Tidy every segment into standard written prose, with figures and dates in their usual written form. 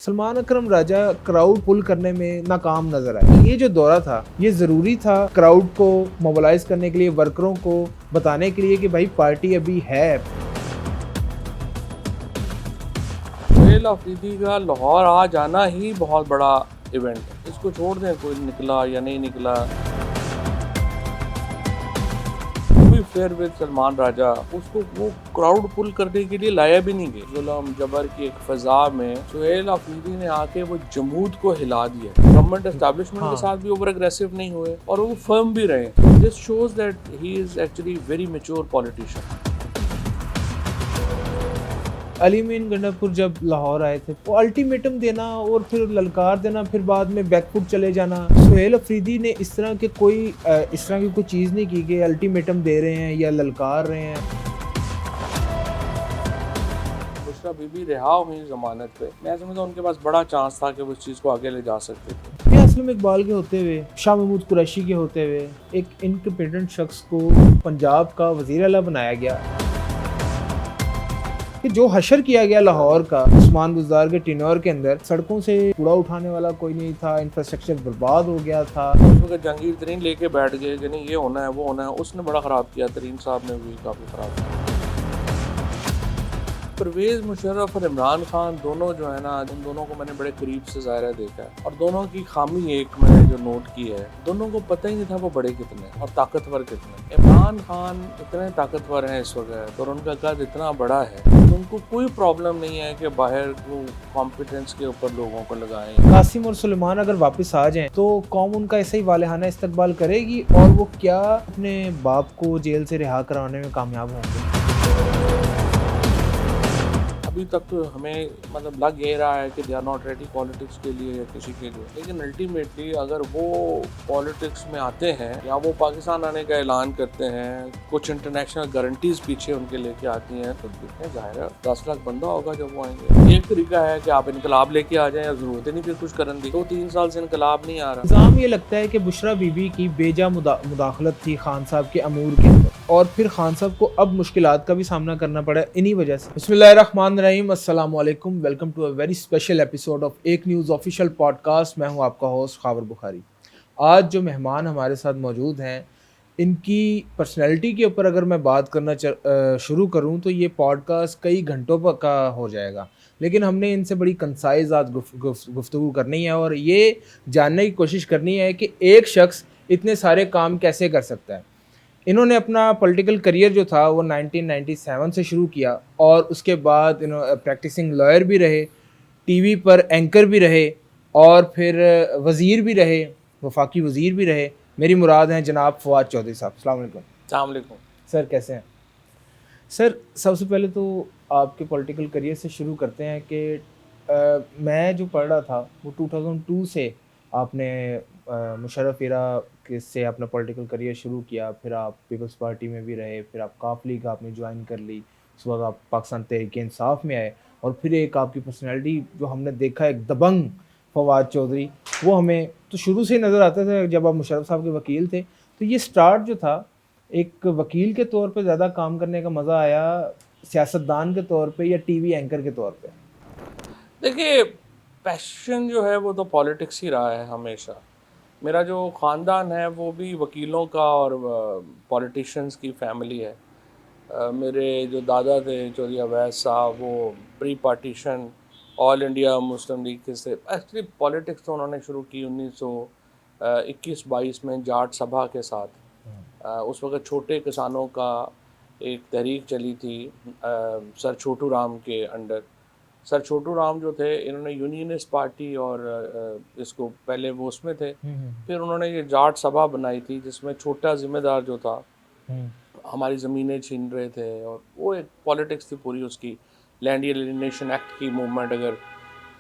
सलमान अकरम राजा crowd पुल करने में नाकाम नजर आए। ये जो दौरा था ये ज़रूरी था क्राउड को मोबिलाइज करने के लिए, वर्करों को बताने के लिए कि भाई पार्टी अभी है। सुहेल अफरीदी का लाहौर आ जाना ही बहुत बड़ा इवेंट है। इसको छोड़ दें कोई निकला या नहीं निकला। फेयर विद सलमान राजा उसको वो क्राउड पुल करने के लिए लाया भी नहीं गया। जुल्म जबर की एक फजा में सुहेल अफरीदी ने आके वो जमूद को हिला दिया। गवर्नमेंट एस्टैब्लिशमेंट के साथ भी ओवर अग्रेसिव नहीं हुए और वो फर्म भी रहे। This shows that he is actually very mature politician. Ali mean Gandapur जब लाहौर आए थे वो अल्टीमेटम देना और फिर ललकार देना, फिर बाद में बैकफुट चले जाना। सुहेल अफरीदी ने इस तरह की कोई चीज़ नहीं की कि अल्टीमेटम दे रहे हैं या ललकार रहे हैं। बुशरा बीबी रिहा हुई जमानत पे, मैं समझता हूँ उनके पास बड़ा चांस था कि वो इस चीज़ को आगे ले जा सकते थे। ये असलम इकबाल के होते हुए, शाह महमूद कुरैशी के होते हुए एक इनकम्पिटेंट शख्स को पंजाब का वज़ीर आला बनाया गया कि जो हशर किया गया लाहौर का उस्मान बुज़दार के टिनोर के अंदर, सड़कों से कूड़ा उठाने वाला कोई नहीं था, इंफ्रास्ट्रक्चर बर्बाद हो गया था। उस वक्त जहांगीर तरीन लेके बैठ गए कि नहीं ये होना है वो होना है, उसने बड़ा ख़राब किया। तरीन साहब ने भी काफ़ी ख़राब किया। परवेज़ मुशर्रफ और इमरान खान दोनों जो है ना, उन दोनों को मैंने बड़े करीब से ज़ाहिर देखा है और दोनों की खामी एक मैंने जो नोट की है, दोनों को पता ही नहीं था वो बड़े कितने और ताकतवर कितने। इमरान खान इतने ताकतवर हैं इस वक्त और उनका कद इतना बड़ा है तो उनको कोई प्रॉब्लम नहीं है कि बाहर वो कॉम्पिटेंस के ऊपर लोगों को लगाएं। कासिम और सुलेमान अगर वापस आ जाएं तो कौम उनका ऐसा ही वालेहाना इस्तकबाल करेगी और वो क्या अपने बाप को जेल से रिहा कराने में कामयाब होंगे? अभी तक तो हमें मतलब लग ये रहा है कि they are not ready politics के लिए या किसी के लिए, लेकिन अल्टीमेटली अगर वो पॉलिटिक्स में आते हैं या वो पाकिस्तान आने का ऐलान करते हैं, कुछ इंटरनेशनल गारंटीज पीछे उनके लेके आती हैं, तो देखते जाहिर है 10 लाख बंदा होगा जब वो आएंगे। एक तरीका है कि आप इनकलाब लेके आ जाएं, जरूरत ही नहीं फिर कुछ करने की। 2-3 साल से इनकलाब नहीं आ रहा। इल्ज़ाम ये लगता है कि बुशरा बीबी की बेजा मुदाखलत थी खान साहब के अमूर के अंदर और फिर खान साहब को अब मुश्किलात का भी सामना करना पड़ा इन्हीं वजह से। बिस्मिल्लाहिर्रहमानिर्रहीम, अस्सलाम वालेकुम, welcome to a very special episode of एक न्यूज़ ऑफिशियल पॉडकास्ट। मैं हूं आपका होस्ट खावर बुखारी। आज जो मेहमान हमारे साथ मौजूद हैं, इनकी पर्सनैलिटी के ऊपर अगर मैं बात करना शुरू करूं तो ये पॉडकास्ट कई घंटों का हो जाएगा, लेकिन हमने इनसे बड़ी कंसाइज आज गुफ्तगू करनी है और ये जानने की कोशिश करनी है कि एक शख्स इतने सारे काम कैसे कर सकता है। इन्होंने अपना पॉलिटिकल करियर जो था वो 1997 से शुरू किया और उसके बाद प्रैक्टिसिंग लॉयर भी रहे, टीवी पर एंकर भी रहे और फिर वज़ीर भी रहे, वफाकी वज़ीर भी रहे। मेरी मुराद हैं जनाब फवाद चौधरी साहब। अस्सलाम वालेकुम। अस्सलाम वालेकुम सर, कैसे हैं? सर, सबसे पहले तो आपके पॉलिटिकल करियर से शुरू करते हैं कि मैं जो पढ़ रहा था वो 2002 से आपने मुशर्रफ एरा के से अपना पॉलिटिकल करियर शुरू किया, फिर आप पीपल्स पार्टी में भी रहे, फिर आप काफ लीग आपने ज्वाइन कर ली, उसके बाद आप पाकिस्तान तहरीक-ए-इंसाफ में आए और फिर एक आपकी पर्सनैलिटी जो हमने देखा, एक दबंग फवाद चौधरी, वो हमें तो शुरू से ही नज़र आता था जब आप मुशर्रफ साहब के वकील थे। तो ये स्टार्ट जो था, एक वकील के तौर पे ज़्यादा काम करने का मज़ा आया, सियासतदान के तौर पे या टीवी एंकर के तौर पे? देखिए, पैशन जो है वो तो पॉलिटिक्स ही रहा है हमेशा। मेरा जो ख़ानदान है वो भी वकीलों का और पॉलिटिशियंस की फैमिली है। मेरे जो दादा थे चौधरी अवैस साहब, वो pre partition all India Muslim league के से एक्चुअली पॉलिटिक्स तो उन्होंने शुरू की 1921-22 में जाट सभा के साथ। उस वक्त छोटे किसानों का एक तहरीक चली थी सर छोटू राम के अंडर। सर छोटू राम जो थे, इन्होंने यूनियनिस्ट पार्टी और इसको पहले वो उसमें थे, फिर उन्होंने ये जाट सभा बनाई थी जिसमें छोटा ज़िम्मेदार जो था हमारी ज़मीनें छीन रहे थे और वो एक पॉलिटिक्स थी पूरी उसकी। लैंड एलिनेशन एक्ट की मूवमेंट अगर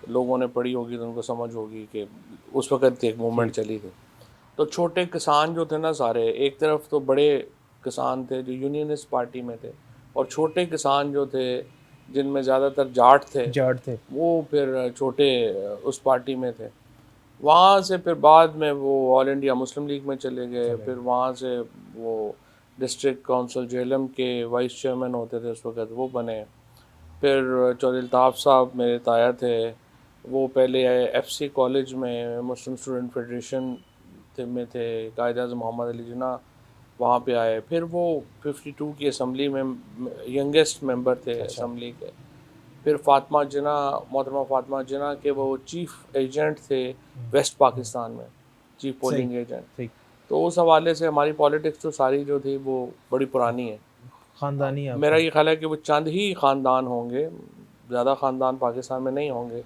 लोगों ने पढ़ी होगी तो उनको समझ होगी कि उस वक्त एक मूवमेंट चली थी। तो छोटे किसान जो थे ना सारे, एक तरफ तो बड़े किसान थे जो यूनियनिस्ट पार्टी में थे और छोटे किसान जो थे जिनमें ज़्यादातर जाट थे, वो फिर छोटे उस पार्टी में थे। वहाँ से फिर बाद में वो ऑल इंडिया मुस्लिम लीग में चले गए। फिर वहाँ से वो डिस्ट्रिक्ट काउंसिल जेहलम के वाइस चेयरमैन होते थे उस वक्त, वो बने। फिर चौधरी अल्ताफ़ साहब मेरे ताया थे, वो पहले एफसी कॉलेज में मुस्लिम स्टूडेंट फेडरेशन में थे, कायद-ए-आज़म मोहम्मद अली जिन्ना वहाँ पे आए। फिर वो 52 की असम्बली में यंगेस्ट मेंबर थे अच्छा। असम्बली के। फिर फातिमा जिन्ना, मोहतरमा फातिमा जिन्ना के वो चीफ़ एजेंट थे हम्म, वेस्ट हम्म, पाकिस्तान में, चीफ़ सही पोलिंग एजेंट। सही। तो उस हवाले से हमारी पॉलिटिक्स तो सारी जो थी वो बड़ी पुरानी है। खानदानी मेरा आपका। ये ख्याल है कि वो चंद ही ख़ानदान होंगे, ज़्यादा ख़ानदान पाकिस्तान में नहीं होंगे,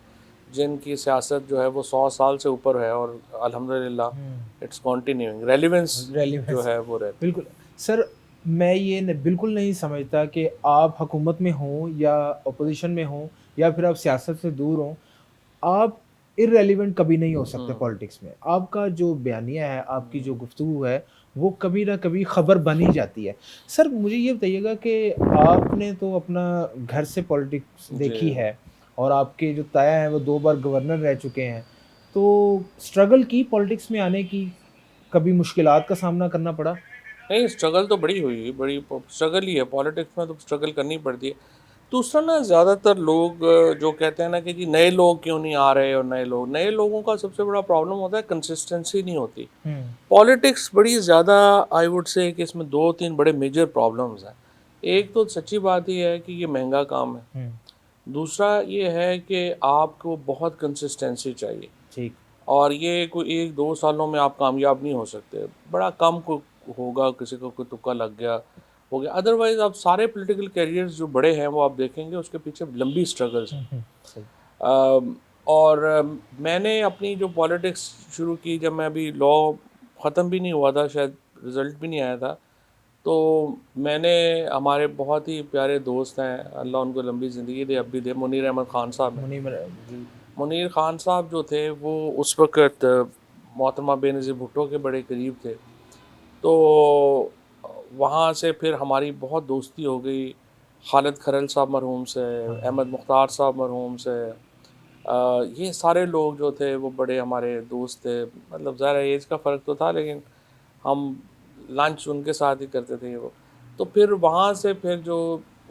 जिनकी सियासत जो है वो 100 साल से ऊपर है और अल्हम्दुलिल्लाह इट्स कंटिन्यूइंग, रेलेवेंस जो रेलिवेंस। है वो रहती है। बिल्कुल। सर, मैं ये बिल्कुल नहीं समझता कि आप हुकूमत में हों या अपोजिशन में हों या फिर आप सियासत से दूर हों, आप इर्रेलेवेंट कभी नहीं हो सकते हुँ, पॉलिटिक्स में। आपका जो बयानिया है, आपकी जो हुँ, गुफ्तगू है, वो कभी ना कभी खबर बन ही जाती है। सर, मुझे ये बताइएगा कि आपने तो अपना घर से पॉलिटिक्स जी। देखी है और आपके जो ताया हैं वो 2 बार गवर्नर रह चुके हैं। तो स्ट्रगल की पॉलिटिक्स में आने की, कभी मुश्किलात का सामना करना पड़ा? नहीं, स्ट्रगल तो बड़ी हुई, बड़ी प स्ट्रगल ही है, पॉलिटिक्स में तो स्ट्रगल करनी पड़ती है। दूसरा ना ज़्यादातर लोग जो कहते हैं ना कि जी नए लोग क्यों नहीं आ रहे और नए लोगों का सबसे बड़ा प्रॉब्लम होता है कंसिस्टेंसी नहीं होती। हुँ, पॉलिटिक्स बड़ी ज़्यादा आई वुड से कि इसमें 2-3 बड़े मेजर प्रॉब्लम्स हैं। एक तो सच्ची बात ये है कि ये महँगा काम है। हुँ, दूसरा ये है कि आपको बहुत कंसिस्टेंसी चाहिए ठीक। और ये कोई 1-2 सालों में आप कामयाब नहीं हो सकते। बड़ा कम को होगा, किसी को कोई तुक्का लग गया, हो गया। अदरवाइज़ आप सारे पॉलिटिकल कैरियर्स जो बड़े हैं वो आप देखेंगे उसके पीछे लंबी स्ट्रगल्स हैं। हुँ, हुँ, सही। और मैंने अपनी जो पॉलिटिक्स शुरू की जब मैं अभी लॉ ख़त्म भी नहीं हुआ था, शायद रिज़ल्ट भी नहीं आया था। तो मैंने हमारे बहुत ही प्यारे दोस्त हैं, अल्लाह उनको लंबी ज़िंदगी दे, अब भी दे, मुनीर अहमद ख़ान साहब हैं। मुनीम जी। मुनीर ख़ान साहब जो थे वो उस वक़्त मोहतरमा बेनज़ीर भुट्टो के बड़े करीब थे। तो वहाँ से फिर हमारी बहुत दोस्ती हो गई, खालिद खरल साहब मरहूम से, हाँ, हाँ। अहमद मुख्तार साहब मरहूम से। ये सारे लोग जो थे वो बड़े हमारे दोस्त थे, मतलब ज़ाहिर है एज का फ़र्क तो था लेकिन हम लंच उनके साथ ही करते थे वो। तो फिर वहाँ से फिर जो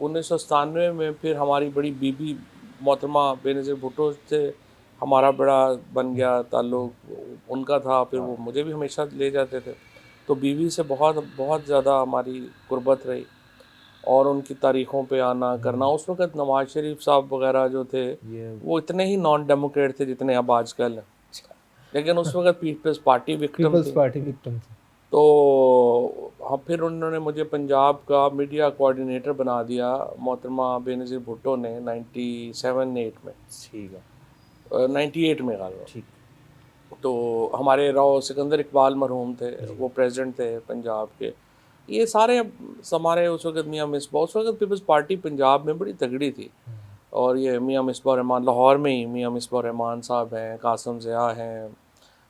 1997 में फिर हमारी बड़ी बीबी मोहतरमा बेनज़ीर भुट्टो से हमारा बड़ा बन हुँ, गया हुँ, ताल्लुक़, उनका था, फिर वो मुझे भी हमेशा ले जाते थे। तो बीवी से बहुत बहुत ज़्यादा हमारी क़ुर्बत रही और उनकी तारीख़ों पे आना करना। हुँ, उस वक़्त नवाज़ शरीफ साहब वग़ैरह जो थे, ये वो इतने ही नॉन डेमोक्रेट थे जितने अब आजकल हैं। लेकिन उस वक़्त पीपल्स पार्टी विक्टिम पीपल्स थी। पार्टी विक्टिम थे। तो हाँ, फिर उन्होंने मुझे पंजाब का मीडिया कोऑर्डिनेटर बना दिया, मोहतरमा बेनज़ीर भुट्टो ने 97-8 में, ठीक है, 98 में ग़ालिबन। ठीक। तो हमारे राव सिकंदर इकबाल मरहूम थे, जी। वो प्रेसिडेंट थे पंजाब के। ये सारे हमारे उस वक़्त मियाँ मिसबा, उस वक़्त पीपल्स पार्टी पंजाब में बड़ी तगड़ी थी। हुँ, और ये मियाँ मिसबा रहमान लाहौर में ही मियाँ मिसबा रहमान साहब हैं, कासिम ज़िया हैं,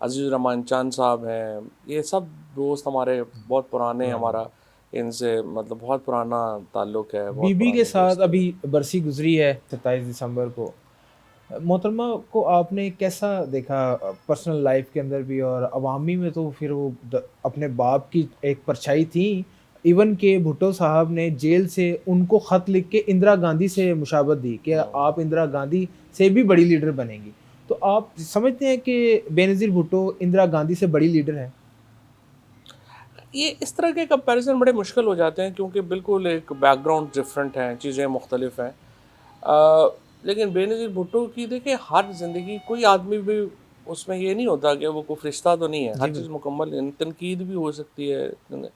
अज़ीज़ुर रहमान चंद साहब हैं, ये सब दोस्त हमारे हुँ, बहुत पुराने, पुराने। हमारा इनसे मतलब बहुत पुराना ताल्लुक़ है, बहुत बीबी के पुरानी साथ दोस्ती है। अभी बरसी गुज़री है 27 दिसंबर को। मोहतरमा को आपने कैसा देखा पर्सनल लाइफ़ के अंदर भी और अवामी में, तो फिर वो अपने बाप की एक परछाई थी। इवन के भुट्टो साहब ने जेल से उनको ख़त लिख के इंदिरा गांधी से मुशावरत दी कि हुँ। आप इंदिरा गांधी से भी बड़ी लीडर बनेंगी। तो आप समझते हैं कि बेनज़ीर भुट्टो इंदिरा गांधी से बड़ी लीडर हैं? ये इस तरह के कंपैरिज़न बड़े मुश्किल हो जाते हैं क्योंकि बिल्कुल एक बैकग्राउंड डिफरेंट हैं, चीज़ें मुख्तलिफ हैं। लेकिन बेनज़ीर भुट्टो की देखिए हर ज़िंदगी कोई आदमी भी उसमें ये नहीं होता कि वो कोई फ़रिश्ता तो नहीं है, जी, हर चीज़ बिल्कुल। मुकम्मल तनकीद भी हो सकती है।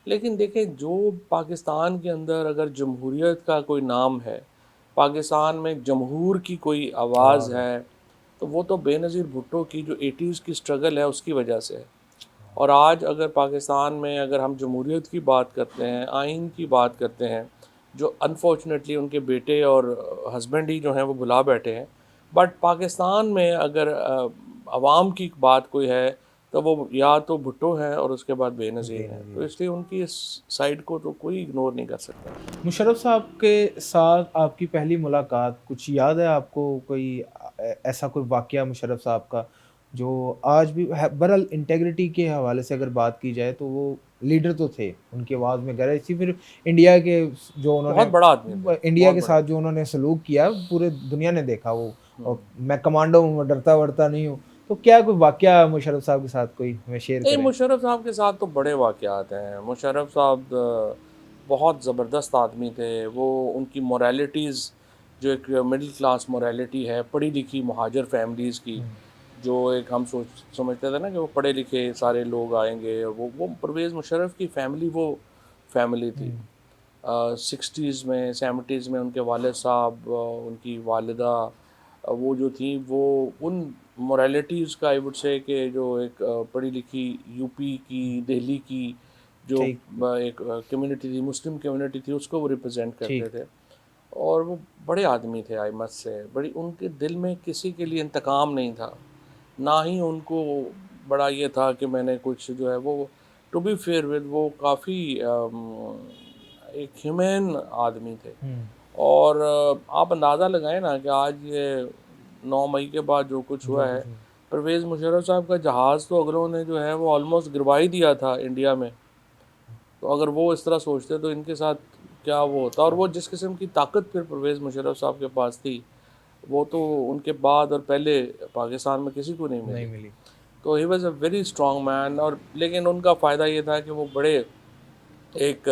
लेकिन देखिए जो पाकिस्तान के अंदर अगर जमहूरियत का कोई नाम है, पाकिस्तान में जमहूर की कोई आवाज़ आवाज़ है। है, तो वो तो बेनज़ीर भुट्टो की जो 80s की स्ट्रगल है उसकी वजह से है। और आज अगर पाकिस्तान में अगर हम जमहूरियत की बात करते हैं, आइन की बात करते हैं, जो अनफॉर्चुनेटली उनके बेटे और हस्बैंड ही जो हैं वो भुला बैठे हैं। बट पाकिस्तान में अगर अवाम की बात कोई है, तो वो या तो भुट्टो हैं और उसके बाद बेनज़ीर हैं। तो बेनज़ीर। इसलिए उनकी इस साइड को तो कोई इग्नोर नहीं कर सकता। मुशर्रफ साहब के साथ आपकी पहली मुलाकात कुछ याद है आपको? कोई ऐसा कोई वाक़या मुशर्रफ साहब का जो आज भी है? बहरहाल इंटीग्रिटी के हवाले से अगर बात की जाए तो वो लीडर तो थे, उनकी आवाज़ में गहराई थी। फिर इंडिया के जो उन्होंने बहुत बड़ा आदमी थे, इंडिया बहुत के बड़ा। साथ जो उन्होंने सलूक किया पूरे दुनिया ने देखा वो। और मैं कमांडो हूँ, मैं डरता वरता नहीं हूँ। तो क्या कोई वाकया मुशर्रफ साहब के साथ कोई हमें शेयर नहीं, करें? मुशर्रफ साहब के साथ तो बड़े वाक़यात हैं। मुशर्रफ साहब बहुत ज़बरदस्त आदमी थे। वो उनकी मोरालिटीज़ जो एक मिडिल क्लास मोरालिटी है, पढ़ी लिखी महाजर फैमिलीज़ की, हुँ, जो एक हम समझते थे ना कि वो पढ़े लिखे सारे लोग आएँगे, वो परवेज़ मुशर्रफ की फैमिली वो फैमिली थी। हुँ, 60s में 70s में उनके वालिद साहब, उनकी वालिदा, वो जो थी वो उन मोरालिटीज़ का आई वुड से कि जो एक पढ़ी लिखी यूपी की, दिल्ली की जो ठीक, एक कम्युनिटी थी, मुस्लिम कम्युनिटी थी, उसको वो रिप्रेजेंट करते ठीक। थे। और वो बड़े आदमी थे, आई मस्ट से। बड़ी उनके दिल में किसी के लिए इंतकाम नहीं था, ना ही उनको बड़ा ये था कि मैंने कुछ जो है वो, टू बी फेयर विद, वो काफ़ी एक ह्यूमैन आदमी थे। हुँ, और आप अंदाज़ा लगाएँ ना कि आज ये 9 मई के बाद जो कुछ जो हुआ है, कुछ हुआ। परवेज़ मुशर्रफ साहब का जहाज़ तो अगलों ने जो है वो ऑलमोस्ट गिरवा ही दिया था इंडिया में। तो अगर वो इस तरह सोचते तो इनके साथ क्या वो होता। और वो जिस किस्म की ताकत फिर परवेज़ मुशर्रफ साहब के पास थी, वो तो उनके बाद और पहले पाकिस्तान में किसी को नहीं नहीं मिली। मिली। तो he was a very strong man. और लेकिन उनका फ़ायदा ये था कि वो बड़े एक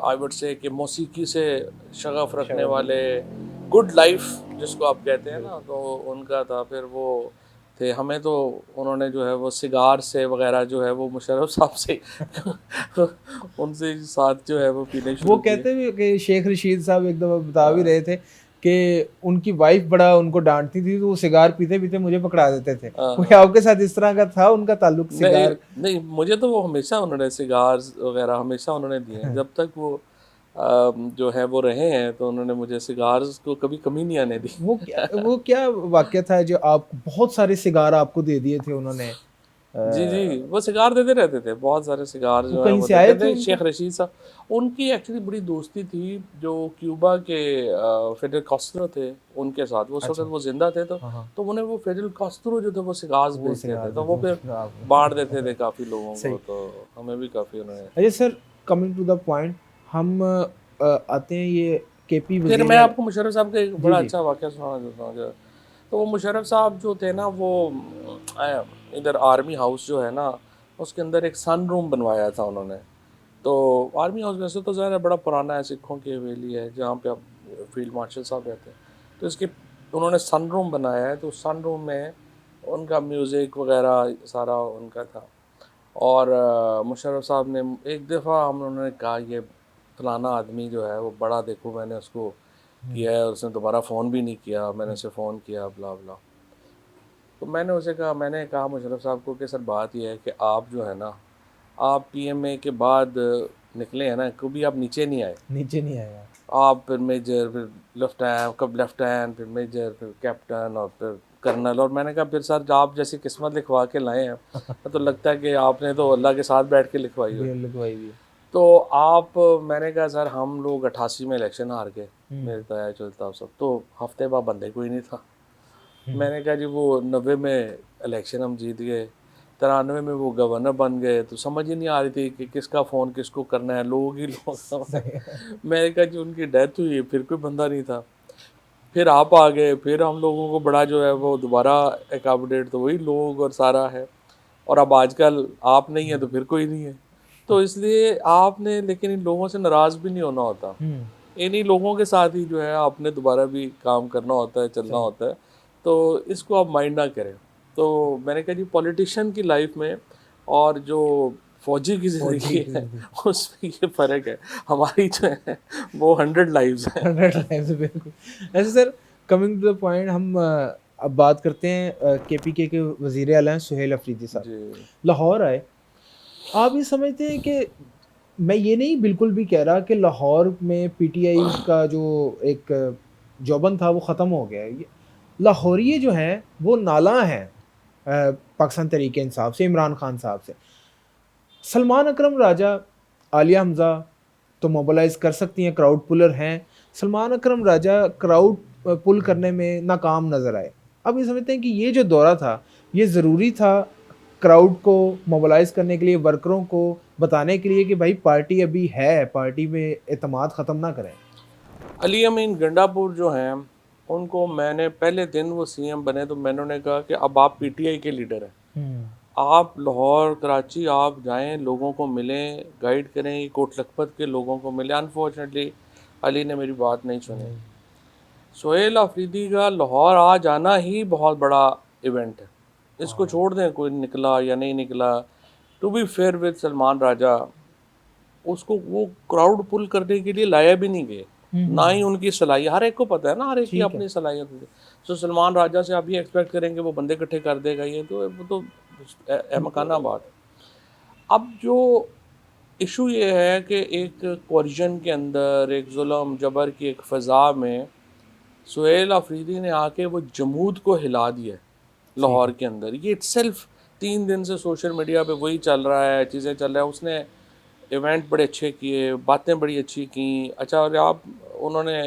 आई वुड से कि मौसीकी से शगफ़ रखने शगफ वाले, गुड लाइफ जिसको आप कहते हैं ना, बिल्कुल। तो उनका था। फिर वो थे, हमें तो उन्होंने जो है वो सिगार से वगैरह जो है वो मुशर्रफ साहब से उनसे साथ जो है वो पीने वो शुरू किए। कहते भी कि शेख रशीद साहब एक दफ़ा बता भी रहे थे कि उनकी वाइफ़ बड़ा उनको डाँटती थी, तो वो सिगार पीते-पीते मुझे पकड़ा देते थे। कोई हाँ। आपके साथ इस तरह का था उनका ताल्लुक नहीं, सिगार? नहीं, मुझे तो वो हमेशा उन्होंने सिगार्स वगैरह हमेशा उन्होंने दिए हैं। जब तक वो जो है वो रहे हैं, तो उन्होंने मुझे सिगार्स को कभी कमी नहीं आने दी। वो क्या वाक़या था जो आप बहुत सारे सिगार आपको दे दिए थे उन्होंने? जी, जी, वो सिगार देते रहते थे। बहुत सारे सिगार वो जो हैं कहीं वो से आए देते थे थे। उनको? शेख रशीद साहब, उनकी एक्चुअली बड़ी दोस्ती थी जो क्यूबा के फिडेल कास्ट्रो थे, उनके साथ। वो उस वक़्त अच्छा। वो ज़िंदा थे, हाँ, हाँ। तो उन्हें वो फिडेल कास्ट्रो जो थे वो सिगार्स वो भेजते थे। सिगार तो वो देते थे फिर फिर आप बाँट देते थे काफ़ी लोगों को, सही। तो हमें भी काफ़ी उन्होंने। अच्छा sir, coming to the point, हम आते हैं ये केपी फिर वज़ीर मैं आला। आपको मुशर्रफ साहब का एक जी, बड़ा जी। अच्छा वाक़या सुनाना चाहता हूँ जो, तो वो मुशर्रफ साहब जो थे ना वो इधर आर्मी हाउस जो है ना, उसके अंदर एक सन रूम बनवाया था उन्होंने। तो आर्मी हाउस वैसे तो ज़ाहिर है बड़ा पुराना है, सिखों की हवेली है जहाँ पे अब फील्ड मार्शल साहब रहते हैं। तो इसके उन्होंने सन रूम बनाया है, तो सन रूम में उनका म्यूज़िक वगैरह सारा उनका था। और मुशर्रफ साहब ने एक दफ़ा हम उन्होंने कहा ये फलाना आदमी जो है वो बड़ा, देखो मैंने उसको हुँ, किया है, उसने दोबारा फ़ोन भी नहीं किया, मैंने उसे फ़ोन किया, ब्ला ब्ला। तो मैंने कहा मुशर्रफ साहब को कि सर बात ये है कि आप जो है ना, आप पीएमए के बाद निकले हैं ना, कभी आप नीचे नहीं आए। नीचे नहीं आया। आप फिर मेजर, फिर लेफ्टिनेंट, कब लेफ्टिनेंट, फिर मेजर, फिर कैप्टन और फिर कर्नल। और मैंने कहा फिर सर आप जैसी किस्मत लिखवा के लाए हैं, तो लगता है कि आपने तो अल्लाह के साथ बैठ के लिखवाई हुई। बिल लगवाई हुई है। तो आप, मैंने कहा सर हम लोग 88 में इलेक्शन हार गए, हुँ, मेरे तो चलता सब, तो हफ्ते बाद बंदे कोई नहीं था। हुँ। मैंने कहा जी वो 90 में इलेक्शन हम जीत गए, 93 में वो गवर्नर बन गए, तो समझ ही नहीं आ रही थी कि किसका फ़ोन किसको करना है, लोग ही लोग। सही मैंने कहा जी उनकी डेथ हुई है, फिर कोई बंदा नहीं था। फिर आप आ गए, फिर हम लोगों को बड़ा जो है वो दोबारा एकोमोडेट, तो वही लोग और सारा है। और अब आजकल आप नहीं है तो फिर कोई नहीं है। तो इसलिए आपने लेकिन इन लोगों से नाराज़ भी नहीं होना होता। हुँ, इन्हीं लोगों के साथ ही जो है आपने दोबारा भी काम करना होता है, चलना सही। होता है। तो इसको आप माइंड ना करें। तो मैंने कहा जी पॉलिटिशियन की लाइफ़ में और जो फ़ौजी की फौजी ज़िंदगी की है ज़िंदगी। उसमें ये फ़र्क है। हमारी जो है वो 100 लाइव्स हैं। 100 टाइम्स बिल्कुल। ऐसे sir, coming to the point, हम अब बात करते हैं केपीके के वज़ीर आला हैं सुहेल अफरीदी साहब। जी। लाहौर आए। आप ये समझते हैं कि मैं ये नहीं बिल्कुल भी कह रहा कि लाहौर में पीटीआई का जो एक जौबन था वो ख़त्म हो गया है। ये लाहौरिये जो हैं वो नाला हैं पाकिस्तान तहरीक इंसाफ से, इमरान खान साहब से। सलमान अकरम राजा, आलिया हमज़ा तो मोबिलाइज़ कर सकती हैं, क्राउड पुलर हैं। सलमान अकरम राजा क्राउड पुल करने में नाकाम नज़र आए। अब ये समझते हैं कि ये जो दौरा था, ये ज़रूरी था क्राउड को मोबिलाइज़ करने के लिए, वर्करों को बताने के लिए कि भाई पार्टी अभी है, पार्टी में एतमाद ख़त्म ना करें। अली अमीन गंडापुर जो हैं, उनको मैंने पहले दिन वो सीएम बने तो मैंने उन्हें कहा कि अब आप पीटीआई के लीडर हैं, आप लाहौर कराची आप जाएं, लोगों को मिलें, गाइड करें, कोट लखपत के लोगों को मिलें। अनफॉर्चुनेटली अली ने मेरी बात नहीं सुनी। सोहेल अफरीदी का लाहौर आ जाना ही बहुत बड़ा इवेंट है। इसको छोड़ दें कोई निकला या नहीं निकला, to be fair with Salman Raja, उसको वो क्राउड पुल करने के लिए लाया भी नहीं गए, ना ही उनकी सलाहियत। हर एक को पता है ना, हर एक की अपनी सलाहियत होती है। सो सलमान राजा से आप ये एक्सपेक्ट करेंगे वो बंदे इकट्ठे कर देगा, ये तो वो तो अहमकाना बात है। अब जो इशू ये है कि एक कोरिजन के अंदर, एक जुल्म जबर की एक फ़ज़ा में सुहेल अफरीदी ने आके वो जमूद को हिला दिया है लाहौर के अंदर। ये इट्सेल्फ 3 दिन से सोशल मीडिया पे वही चल रहा है, चीज़ें चल रहा है। उसने इवेंट बड़े अच्छे किए, बातें बड़ी अच्छी की। अच्छा, और आप उन्होंने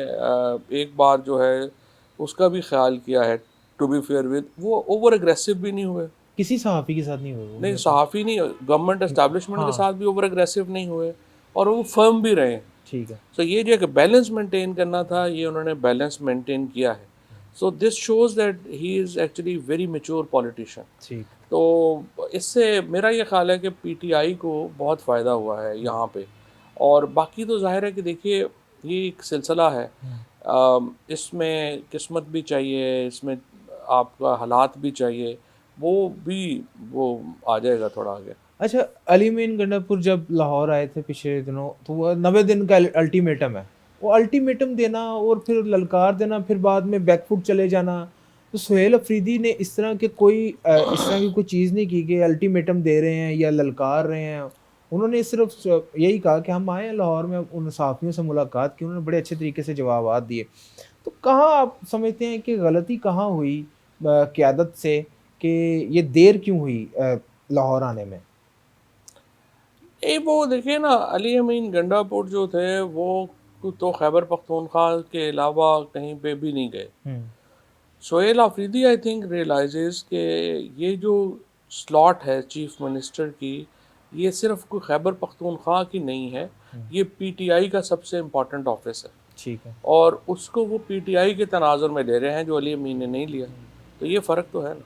एक बार जो है उसका भी ख्याल किया है, टू बी फेयर विद, वो ओवर एग्रेसिव भी नहीं हुए। किसी सहाफ़ी के साथ नहीं हुए वो, नहीं, सहाफ़ी नहीं, गवर्नमेंट एस्टैब्लिशमेंट के साथ भी ओवर एग्रेसिव नहीं हुए और वो फर्म भी रहे। ठीक है। सो ये जो कि बैलेंस मेंटेन करना था, ये उन्होंने बैलेंस मेंटेन किया है। So this shows that he is actually very mature politician. ठीक। तो इससे मेरा ये ख्याल है कि पीटीआई को बहुत फ़ायदा हुआ है यहाँ पे। और बाकी तो ज़ाहिर है कि देखिए ये एक सिलसिला है, इसमें किस्मत भी चाहिए, इसमें आपका हालात भी चाहिए, वो भी वो आ जाएगा थोड़ा आगे। अच्छा, अली मीन गंडापुर जब लाहौर आए थे पिछले दिनों, तो वो 90 दिन का अल्टीमेटम है। वो अल्टीमेटम देना और फिर ललकार देना, फिर बाद में बैकफुट चले जाना। तो सुहेल अफरीदी ने इस तरह के कोई इस तरह की कोई चीज़ नहीं की कि अल्टीमेटम दे रहे हैं या ललकार रहे हैं। उन्होंने सिर्फ यही कहा कि हम आए हैं लाहौर में, उन सहाफ़ियों से मुलाकात की, उन्होंने बड़े अच्छे तरीके से जवाबात दिए। तो कहाँ आप समझते हैं कि गलती कहाँ हुई क़यादत से, कि ये देर क्यों हुई लाहौर आने में? वो देखिए ना, अली अमीन गंडापुर जो थे वो तो खैबर पख्तूनख्वा के अलावा कहीं पे भी नहीं गए। Sohail Afridi I think realises कि ये जो स्लॉट है चीफ मिनिस्टर की, ये सिर्फ कोई खैबर पख्तूनख्वा की नहीं है, ये पीटीआई का सबसे इम्पोर्टेंट ऑफिस है। ठीक है। और उसको वो पीटीआई के तनाजुर में ले रहे हैं जो अली अमीन ने नहीं लिया। तो ये फ़र्क तो है ना।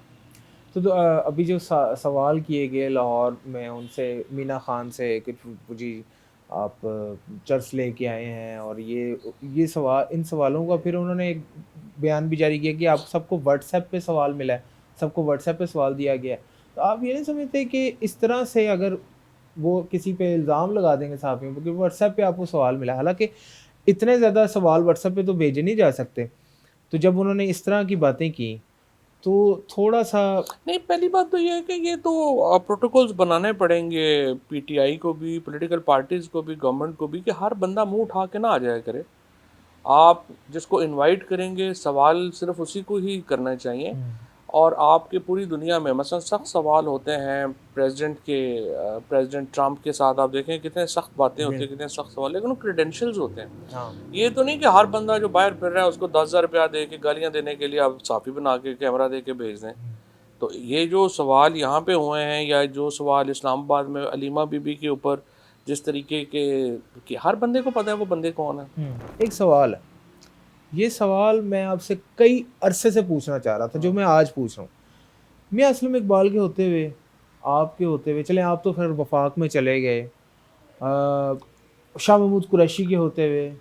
तो अभी जो सवाल किए गए लाहौर में उनसे, मीना खान से कि जी आप चर्च लेके आए हैं, और ये सवाल, इन सवालों का फिर उन्होंने एक बयान भी जारी किया कि आप सबको व्हाट्सएप पे सवाल मिला है, सबको व्हाट्सएप पे सवाल दिया गया है। तो आप ये नहीं समझते कि इस तरह से अगर वो किसी पे इल्ज़ाम लगा देंगे सहाफ़ियों पे कि व्हाट्सएप पे आपको सवाल मिला है, हालाँकि इतने ज़्यादा सवाल व्हाट्सएप पे तो भेजे नहीं जा सकते। तो जब उन्होंने इस तरह की बातें की, तो थोड़ा-सा नहीं, पहली बात तो ये है कि ये तो प्रोटोकॉल्स बनाने पड़ेंगे पीटीआई को भी, पॉलिटिकल पार्टीज़ को भी, गवर्नमेंट को भी, कि हर बंदा मुंह उठा के ना आ जाया करे। आप जिसको इनवाइट करेंगे सवाल सिर्फ उसी को ही करना चाहिए। और आपके पूरी दुनिया में मसलन सख्त सवाल होते हैं प्रेसिडेंट ट्रंप के साथ, आप देखें कितने सख्त बातें होती हैं, कितने सख्त सवाल, लेकिन वो क्रेडेंशियल्स होते हैं। हाँ। ये तो नहीं कि हर बंदा जो बाहर फिर रहा है उसको 10,000 रुपया दे के गालियाँ देने के लिए आप साफ़ी बना के कैमरा दे के भेज दें। तो ये जो सवाल यहाँ पे हुए हैं, या जो सवाल इस्लामाबाद में अलीमा बीबी के ऊपर जिस तरीके के, कि हर बंदे को पता है वो बंदे कौन है। एक सवाल है, ये सवाल मैं आपसे कई अरसे से पूछना चाह रहा था, जो मैं आज पूछ रहा हूँ। मियां असलम इकबाल के होते हुए, आपके होते हुए, चलें आप तो फिर वफाक में चले गए, शाह महमूद कुरैशी के होते हुए,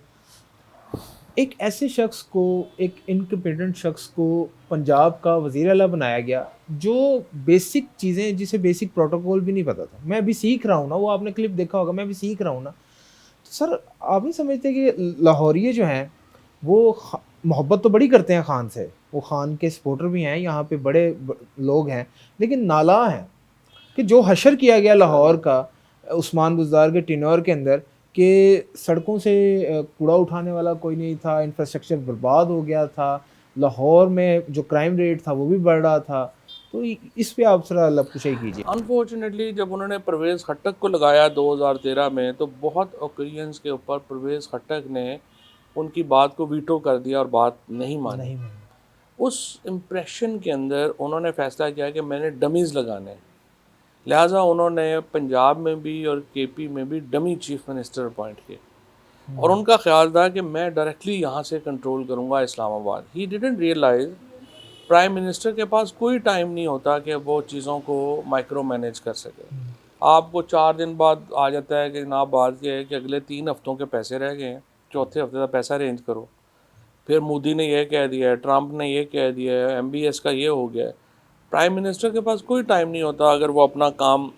एक ऐसे शख्स को, एक इनकम्पिटेंट शख्स को पंजाब का वज़ीर आला बनाया गया, जो बेसिक चीज़ें, जिसे बेसिक प्रोटोकॉल भी नहीं पता था। मैं अभी सीख रहा हूँ ना, वो आपने क्लिप देखा होगा, मैं अभी सीख रहा हूँ ना। तो सर, आप नहीं समझते कि लाहौरिये जो हैं वो मोहब्बत तो बड़ी करते हैं खान से, वो खान के सपोर्टर भी हैं, यहाँ पे बड़े लोग हैं, लेकिन नाला हैं कि जो हशर किया गया लाहौर का उस्मान बुज़दार के टेन्योर के अंदर, कि सड़कों से कूड़ा उठाने वाला कोई नहीं था, इंफ्रास्ट्रक्चर बर्बाद हो गया था, लाहौर में जो क्राइम रेट था वो भी बढ़ रहा था। तो इस पे आप थोड़ा लबकुशाई कीजिए। अनफॉर्चुनेटली जब उन्होंने परवेज़ खट्टक को लगाया 2013 में, तो बहुत ओकेजन्स के ऊपर परवेज़ खट्टक ने उनकी बात को वीटो कर दिया और बात नहीं मानी। नहीं। उस इम्प्रेशन के अंदर उन्होंने फ़ैसला किया कि मैंने डमीज़ लगाने हैं। लिहाजा उन्होंने पंजाब में भी और केपी में भी डमी चीफ मिनिस्टर अपॉइंट किए। और उनका ख्याल था कि मैं डायरेक्टली यहाँ से कंट्रोल करूँगा Islamabad. He didn't realise prime minister के पास कोई टाइम नहीं होता कि वो चीज़ों को माइक्रो मैनेज कर सके। आपको 4 दिन बाद आ जाता है कि जनाब बात ये है कि अगले 3 हफ्तों के पैसे रह गए हैं, चौथे हफ्ते का पैसा अरेंज करो। फिर मोदी ने यह कह दिया है, ट्रंप ने यह कह दिया है, MBS का ये हो गया है। प्राइम मिनिस्टर के पास कोई टाइम नहीं होता अगर वो अपना काम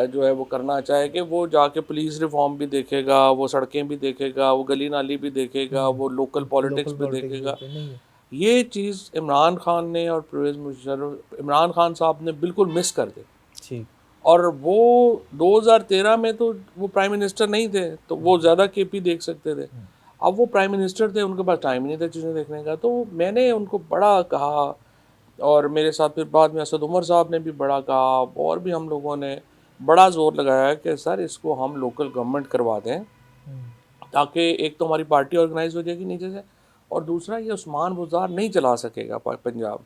जो है वो करना चाहे कि वो जाके पुलिस रिफॉर्म भी देखेगा, वो सड़कें भी देखेगा, वो गली नाली भी देखेगा, वो लोकल पॉलिटिक्स भी देखेगा। ये चीज़ इमरान खान ने और परवेज़ मुशर्रफ, इमरान खान साहब ने बिल्कुल मिस कर दी। ठीक। और वो 2013 में तो वो प्राइम मिनिस्टर नहीं थे, तो वो ज़्यादा KP देख सकते थे। अब वो प्राइम मिनिस्टर थे, उनके पास टाइम ही नहीं था चीज़ें देखने का। तो मैंने उनको बड़ा कहा, और मेरे साथ फिर बाद में असद उमर साहब ने भी बड़ा कहा, और भी हम लोगों ने बड़ा ज़ोर लगाया कि सर इसको हम लोकल गवर्नमेंट करवा दें, ताकि एक तो हमारी पार्टी ऑर्गेनाइज हो जाएगी नीचे से, और दूसरा ये उस्मान बुज़दार नहीं चला सकेगा पंजाब।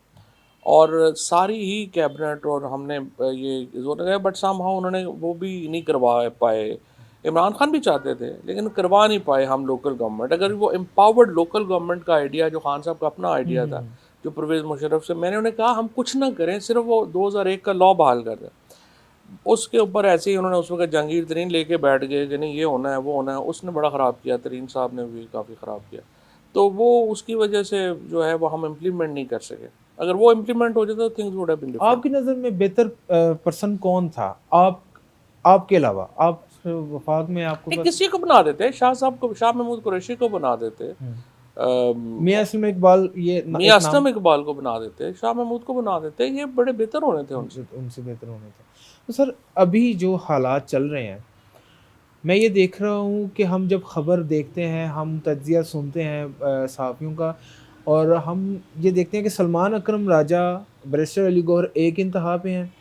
और सारी ही कैबिनेट और हमने ये जोर लगाया, बट समहाउ उन्होंने वो भी नहीं करवा पाए। इमरान खान भी चाहते थे लेकिन करवा नहीं पाए हम लोकल गवर्नमेंट। अगर वो एम्पावर्ड लोकल गवर्नमेंट का आइडिया, जो खान साहब का अपना आइडिया था, जो परवेज़ मुशर्रफ से, मैंने उन्हें कहा हम कुछ ना करें, सिर्फ वो 2001 का लॉ बहाल कर दें। उसके ऊपर ऐसे ही उन्होंने उस वक्त जहांगीर तरीन लेके बैठ गए कि नहीं ये होना है वो होना है। उसने बड़ा ख़राब किया, तरीन साहब ने भी काफ़ी ख़राब किया। तो वो उसकी वजह से जो है वो हम इम्प्लीमेंट नहीं कर सके। अगर वो इम्प्लीमेंट हो जाता तो things would have been different. आपकी नज़र में बेहतर पर्सन कौन था, आपके अलावा? आप वफाक में आपको नहीं, किसी को बना देते, शाह साहब को, शाह महमूद कुरैशी को बना देते, मियां असलम इकबाल, ये मियां असलम इकबाल को बना देते, शाह महमूद को बना देते, ये बड़े बेहतर होने थे उनसे। उनसे बेहतर होने थे। तो सर अभी जो हालात चल रहे हैं, मैं ये देख रहा हूँ कि हम जब ख़बर देखते हैं, हम तज्ज़िया सुनते हैं सहाफ़ियों का, और हम ये देखते हैं कि सलमान अकरम राजा, बैरिस्टर अली गौहर एक इंतहा पे हैं,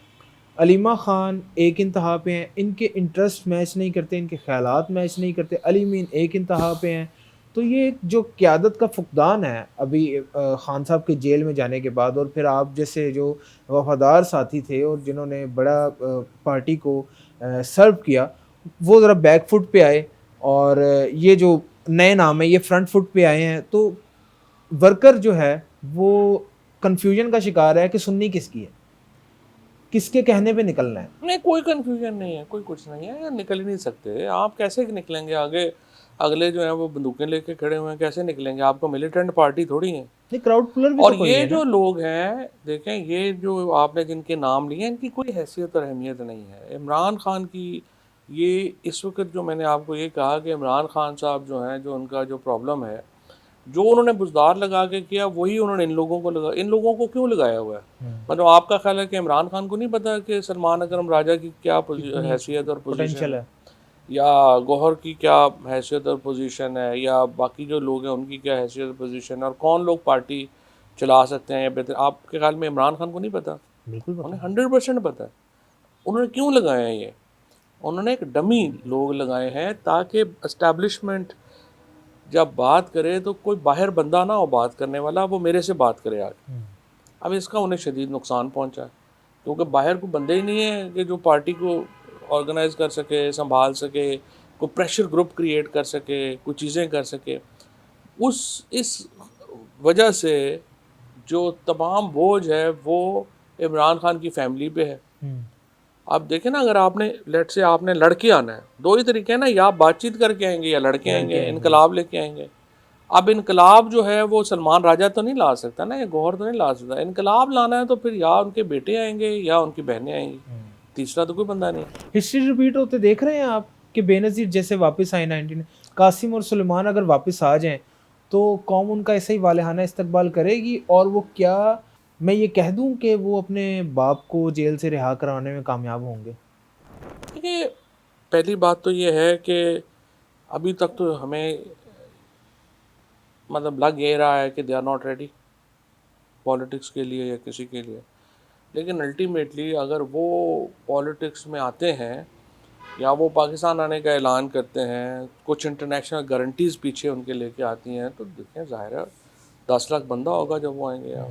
अलीमा ख़ान एक इंतहा पे हैं, इनके इंटरेस्ट मैच नहीं करते, इनके ख़यालात मैच नहीं करते, अली मीन एक इंतहा पे हैं। तो ये जो क़यादत का फ़ुक़दान है अभी ख़ान साहब के जेल में जाने के बाद, और फिर आप जैसे जो वफ़ादार साथी थे और जिन्होंने बड़ा पार्टी को सर्व किया, वो ज़रा बैक फुट पे आए, और ये जो नए नाम है ये फ्रंट फुट पे आए हैं। तो वर्कर जो है वो कन्फ्यूजन का शिकार है कि सुन्नी किसकी है, किसके कहने पे निकलना है। नहीं, कोई कंफ्यूजन नहीं है, कोई कुछ नहीं है, निकल ही नहीं सकते। आप कैसे निकलेंगे आगे? अगले जो है वो बंदूकें लेके खड़े हुए हैं, कैसे निकलेंगे? आपको मिलिटेंट पार्टी थोड़ी है। नहीं, क्राउड पुलर भी और तो कोई ये है जो ना। लोग हैं, देखें, ये जो आपने जिनके नाम लिए, इनकी कोई हैसियत और अहमियत नहीं है। इमरान खान की ये इस वक्त जो मैंने आपको ये कहा कि इमरान खान साहब जो हैं, जो उनका जो प्रॉब्लम है, जो उन्होंने बुज़दार लगा के किया, वही उन्होंने इन लोगों को लगा। इन लोगों को क्यों लगाया हुआ है? मतलब आपका ख्याल है कि इमरान खान को नहीं पता कि सलमान अकरम राजा की क्या हैसियत और पोजीशन पोटेंशियल है, है। या गौहर की क्या हैसियत और पोजीशन है, या बाकी जो लोग हैं उनकी क्या हैसियत और पोजीशन है, और कौन लोग पार्टी चला सकते हैं या बेहतर? आपके ख्याल में इमरान खान को नहीं पता? बिल्कुल उन्हें 100% पता है। उन्होंने क्यों लगाए हैं ये? उन्होंने एक डमी लोग लगाए हैं ताकि एस्टैब्लिशमेंट जब बात करे तो कोई बाहर बंदा ना हो बात करने वाला, वो मेरे से बात करे आगे। अब इसका उन्हें शदीद नुकसान पहुंचा है, क्योंकि बाहर को बंदे ही नहीं है कि जो पार्टी को ऑर्गेनाइज कर सके, संभाल सके, कोई प्रेशर ग्रुप क्रिएट कर सके, कुछ चीज़ें कर सके। इस वजह से जो तमाम बोझ है वो इमरान खान की फैमिली पे है। आप देखें ना, अगर आपने लेट से आपने लड़के आना है, दो ही तरीके हैं ना, या आप बातचीत करके आएंगे या लड़के आएंगे, इनकलाब लेके आएंगे। अब इनकलाब जो है वो सलमान राजा तो नहीं ला सकता ना, या गौहर तो नहीं ला सकता। इनकलाब लाना है तो फिर या उनके बेटे आएंगे या उनकी बहनें आएंगी, तीसरा तो कोई बंदा नहीं। हिस्ट्री रिपीट होते देख रहे हैं आप कि बेनज़ीर जैसे वापस आए 19, कासिम और सुलेमान अगर वापस आ जाएं तो कौम उनका ऐसे ही वालेहाना इस्तकबाल करेगी। और वो क्या, मैं ये कह दूं कि वो अपने बाप को जेल से रिहा कराने में कामयाब होंगे? देखिए, पहली बात तो ये है कि अभी तक तो हमें मतलब लग ये रहा है कि they are not ready politics के लिए या किसी के लिए। लेकिन अल्टीमेटली अगर वो पॉलिटिक्स में आते हैं या वो पाकिस्तान आने का ऐलान करते हैं, कुछ इंटरनेशनल गारंटीज़ पीछे उनके लेके आती हैं, तो देखें ज़ाहिर है 10 लाख बंदा होगा जब वो आएंगे यहाँ।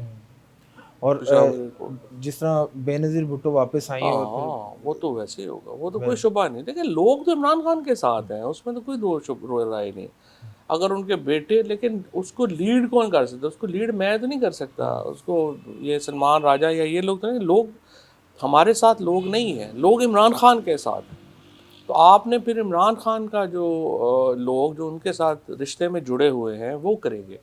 और पेशावर एयरपोर्ट। जिस तरह बेनज़ीर भुट्टो वापस आई और फिर हाँ, वो तो वैसे ही होगा, वो तो कोई वैसे शुबा नहीं। देखिए लोग तो इमरान खान के साथ हैं, उसमें तो कोई दो राय नहीं। अगर उनके बेटे, लेकिन उसको लीड कौन कर सकता है? उसको लीड मैं तो नहीं कर सकता, उसको ये सलमान राजा या ये लोग तो नहीं। लोग हमारे साथ लोग नहीं हैं, लोग इमरान खान के साथ हैं। तो आपने फिर इमरान खान का जो लोग जो उनके साथ रिश्ते में जुड़े हुए हैं वो करेंगे।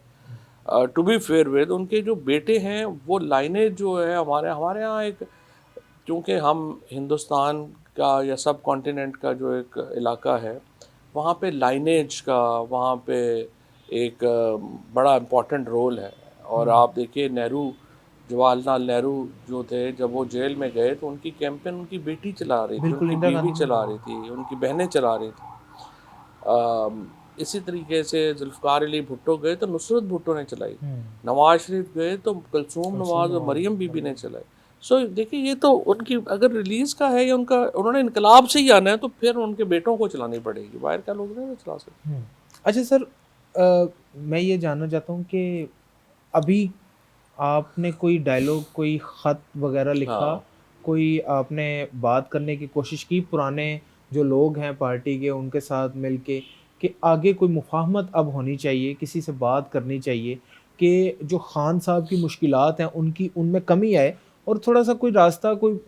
टू बी फेयर विद उनके जो बेटे हैं, वो लाइनें जो है हमारे हमारे यहाँ एक, क्योंकि हम हिंदुस्तान का या सब कॉन्टिनेंट का जो एक इलाका है, वहाँ पे लाइनेज का, वहाँ पे एक बड़ा इम्पोर्टेंट रोल है। और आप देखिए जवाहरलाल नेहरू जो थे, जब वो जेल में गए तो उनकी कैंपेन उनकी बेटी चला रही थी, बिल्कुल उनकी इंदिरा बीवी गांधी ने चला रही थी, उनकी बहनें चला रही थी। इसी तरीके से जुल्फ़िकार अली भुट्टो गए तो नुसरत भुट्टो ने चलाई, नवाज शरीफ गए तो कुलसूम कलसूम नवाज और नवाज मरियम बीबी ने चलाई। सो देखिए, ये तो उनकी अगर रिलीज़ का है या उनका उन्होंने इनकलाब से ही आना है, तो फिर उनके बेटों को चलानी पड़ेगी, बाहर का लोग नहीं चला सकते। अच्छा सर, मैं ये जानना चाहता हूँ कि अभी आपने कोई डायलॉग, कोई ख़त वग़ैरह लिखा, हाँ, कोई आपने बात करने की कोशिश की पुराने जो लोग हैं पार्टी के उनके साथ मिलके कि आगे कोई मुफ़ाहमत अब होनी चाहिए, किसी से बात करनी चाहिए कि जो ख़ान साहब की मुश्किलात हैं उनकी उनमें कमी आए और थोड़ा-सा कोई रास्ता, कोई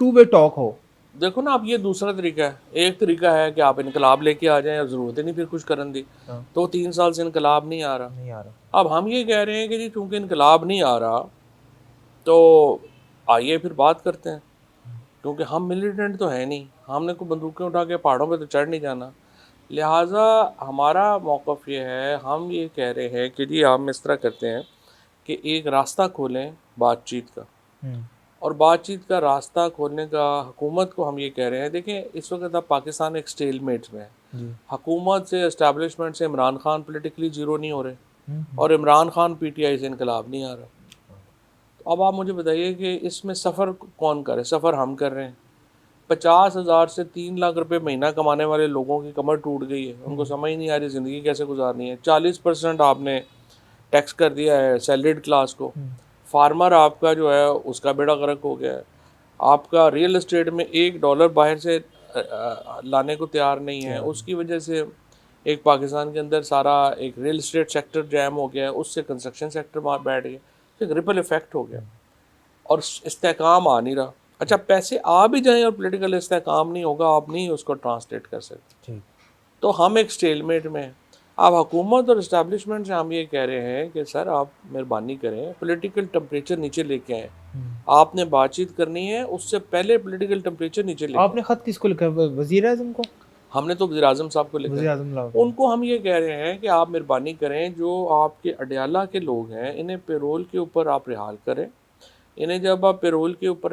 टू वे टॉक हो? देखो ना, अब ये दूसरा तरीका है। एक तरीका है कि आप इनकलाब लेके आ जाएँ, और ज़रूरत ही नहीं फिर कुछ करने दी। हाँ, तो 3 साल से इनकलाब नहीं आ रहा। नहीं आ रहा। अब हम ये कह रहे हैं कि जी चूँकि इनकलाब नहीं आ रहा, तो आइए फिर बात करते हैं। क्योंकि हम मिलिटेंट तो हैं नहीं, हमने कोई बंदूकें उठा के पहाड़ों पे तो चढ़ नहीं जाना। लिहाजा हमारा मौक़िफ़ ये है, हम ये कह रहे हैं कि जी हम इस तरह करते हैं कि एक रास्ता खोलें बातचीत का। हुँ, और बातचीत का रास्ता खोलने का हुकूमत को हम ये कह रहे हैं, देखें इस वक्त अब पाकिस्तान एक स्टेलमेट में है। जी। हुकूमत से, एस्टेब्लिशमेंट से इमरान खान पॉलिटिकली ज़ीरो नहीं हो रहे, हुँ, हुँ। और इमरान खान पीटीआई से इनकलाब नहीं आ रहा। तो अब आप मुझे बताइए कि इसमें सफ़र कौन करे? सफ़र हम कर रहे हैं। 50,000 से 3 लाख रुपए महीना कमाने वाले लोगों की कमर टूट गई है, उनको हुँ, समझ नहीं आ रही ज़िंदगी कैसे गुजारनी है। 40% आपने टैक्स कर दिया है सैलरीड क्लास को। हुँ, फार्मर आपका जो है उसका बेड़ा गर्क हो गया है। आपका रियल एस्टेट में $1 बाहर से लाने को तैयार नहीं है। तैयार नहीं। उसकी वजह से एक पाकिस्तान के अंदर सारा एक रियल एस्टेट सेक्टर जैम हो गया है, उससे कंस्ट्रक्शन सेक्टर वहाँ बैठ गया, तो एक रिपल इफेक्ट हो गया और इस्तेहकाम आ नहीं रहा। अच्छा, पैसे आ भी जाएं और पॉलिटिकल इस्तेहकाम नहीं होगा, आप नहीं उसको ट्रांसलेट कर सकते। ठीक। तो हम एक स्टेलमेट में हैं। अब हुकूमत और इस्टेब्लिशमेंट से हम ये कह रहे हैं कि सर आप मेहरबानी करें, पॉलिटिकल टेम्परेचर नीचे लेके आएँ। हुँ। आपने बातचीत करनी है, उससे पहले पॉलिटिकल टेम्परेचर नीचे लेके आपने आएँ। ख़त किसको लिखा है? वज़ीर-ए-आज़म को? हमने तो वज़ीर-ए-आज़म साहब को लिखा है। वज़ीर-ए-आज़म लाहौर में। उनको हम ये कह रहे हैं कि आप मेहरबानी करें, जो आपके अडयाला के लोग हैं, इन्हें पैरोल के ऊपर आप रिहाल करें। इन्हें जब आप पैरोल के ऊपर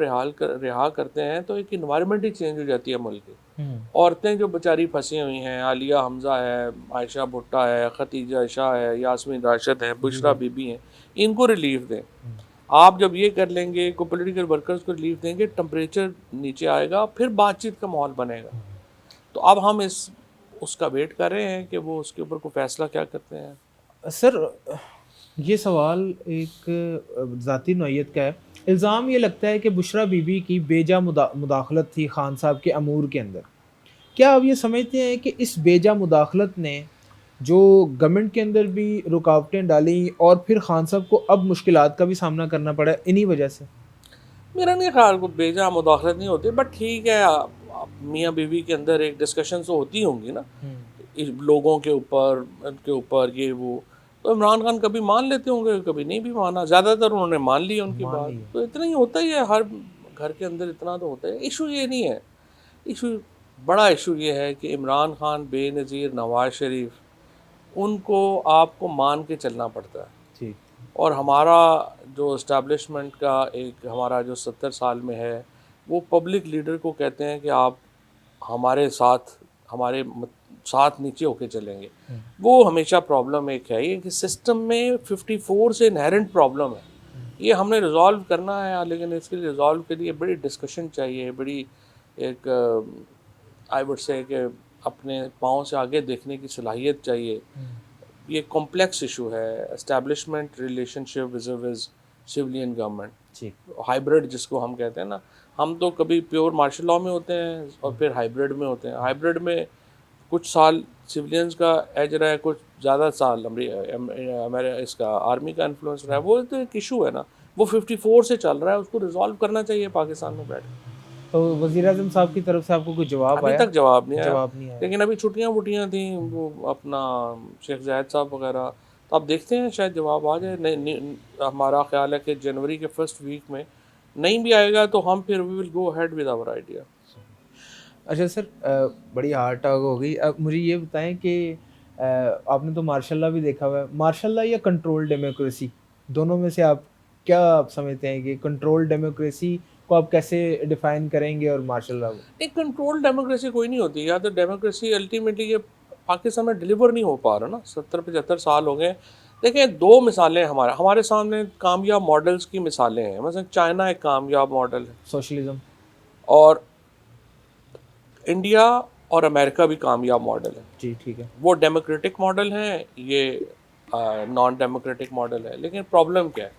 रिहा करते हैं, तो एक एनवायरनमेंट ही चेंज हो जाती है मुल्क की। हुँ, औरतें जो बेचारी फंसी हुई हैं, आलिया हमज़ा है, आयशा भुट्टा है, खतीजा शाह है, यास्मीन राशिद है, जी, बुशरा जी। बीबी हैं, इनको रिलीफ दें। हुँ, आप जब ये कर लेंगे, को पॉलिटिकल वर्कर्स को रिलीफ देंगे, टेम्परेचर नीचे आएगा, फिर बातचीत का माहौल बनेगा। हुँ। तो अब हम इस उसका वेट कर रहे हैं कि वो उसके ऊपर कोई फ़ैसला क्या करते हैं। सर, ये सवाल एक ज़ाती नौइयत का है। इल्ज़ाम ये लगता है कि बुशरा बीबी की बेजा मुदाखलत थी खान साहब के अमूर के अंदर। क्या आप ये समझते हैं कि इस बेजा मुदाखलत ने जो गवर्नमेंट के अंदर भी रुकावटें डाली और फिर खान साहब को अब मुश्किलात का भी सामना करना पड़ा इन्हीं वजह से? मेरा नहीं ख्याल कोई बेजा मुदाखलत नहीं होती, बट ठीक है, मियाँ बीवी के अंदर एक डिस्कशन तो होती होंगी ना, हुँ, इस लोगों के ऊपर, उनके ऊपर ये वो। तो इमरान खान कभी मान लेते होंगे, कभी नहीं भी माना। ज़्यादातर उन्होंने मान ली उनकी मान बात। ली है। तो इतना ही होता ही है, हर घर के अंदर इतना तो होता है। इशू ये नहीं है। इशू, बड़ा इशू ये है कि इमरान खान, बेनज़ीर, नवाज़ शरीफ, उनको आपको मान के चलना पड़ता है। ठीक। और हमारा जो इस्टेब्लिशमेंट का एक हमारा जो 70 साल में है, वो पब्लिक लीडर को कहते हैं कि आप हमारे साथ, हमारे साथ नीचे होके चलेंगे। हुँ, वो हमेशा प्रॉब्लम एक है ये कि सिस्टम में 54 से इनहेरेंट प्रॉब्लम है। हुँ, ये हमने रिज़ॉल्व करना है, लेकिन इसके लिए रिज़ॉल्व के लिए बड़ी डिस्कशन चाहिए, बड़ी एक आई वुड से कि अपने पाँव से आगे देखने की सलाहियत चाहिए। हुँ, ये कॉम्प्लेक्स इशू है, establishment relationship vis civilian government, जी। हाइब्रिड जिसको हम कहते हैं ना। हम तो कभी प्योर मार्शल लॉ में होते हैं और फिर हाइब्रिड में होते हैं। हाइब्रिड में कुछ साल सिविलियंस का एज रहा है, कुछ ज़्यादा साल हमारे इसका आर्मी का इन्फ्लुएंस रहा है। वो तो एक इशू है ना, वो 54 से चल रहा है, उसको रिजॉल्व करना चाहिए पाकिस्तान में बैठ के। तो वज़ीर आज़म साहब की तरफ से आपको कोई जवाब अभी आया? तक जवाब नहीं आया, जवाब नहीं आया। लेकिन अभी छुट्टियां वुट्टियां थी, वो अपना शेख जायद साहब वगैरह, तो अब देखते हैं शायद जवाब आ जाए। हमारा ख्याल है कि जनवरी के फर्स्ट वीक में नहीं भी आएगा तो हम फिर we will go ahead with our idea. अच्छा सर, बड़ी हार्ड टॉक हो गई। अब मुझे ये बताएं कि आपने तो मार्शल लॉ भी देखा हुआ है, मार्शल लॉ या कंट्रोल डेमोक्रेसी, दोनों में से आप क्या आप समझते हैं कि कंट्रोल डेमोक्रेसी को आप कैसे डिफाइन करेंगे और मार्शल लॉ को? एक कंट्रोल डेमोक्रेसी कोई नहीं होती, या तो डेमोक्रेसी अल्टीमेटली ये पाकिस्तान में डिलीवर नहीं हो पा रहा ना, 70-75 साल हो गए। देखिए, दो मिसालें हमारे हमारे सामने कामयाब मॉडल्स की मिसालें हैं। मतलब चाइना एक कामयाब मॉडल है, सोशलिज्म। और इंडिया और अमेरिका भी कामयाब मॉडल है। जी ठीक है। वो डेमोक्रेटिक मॉडल है, ये नॉन डेमोक्रेटिक मॉडल है। लेकिन प्रॉब्लम क्या है,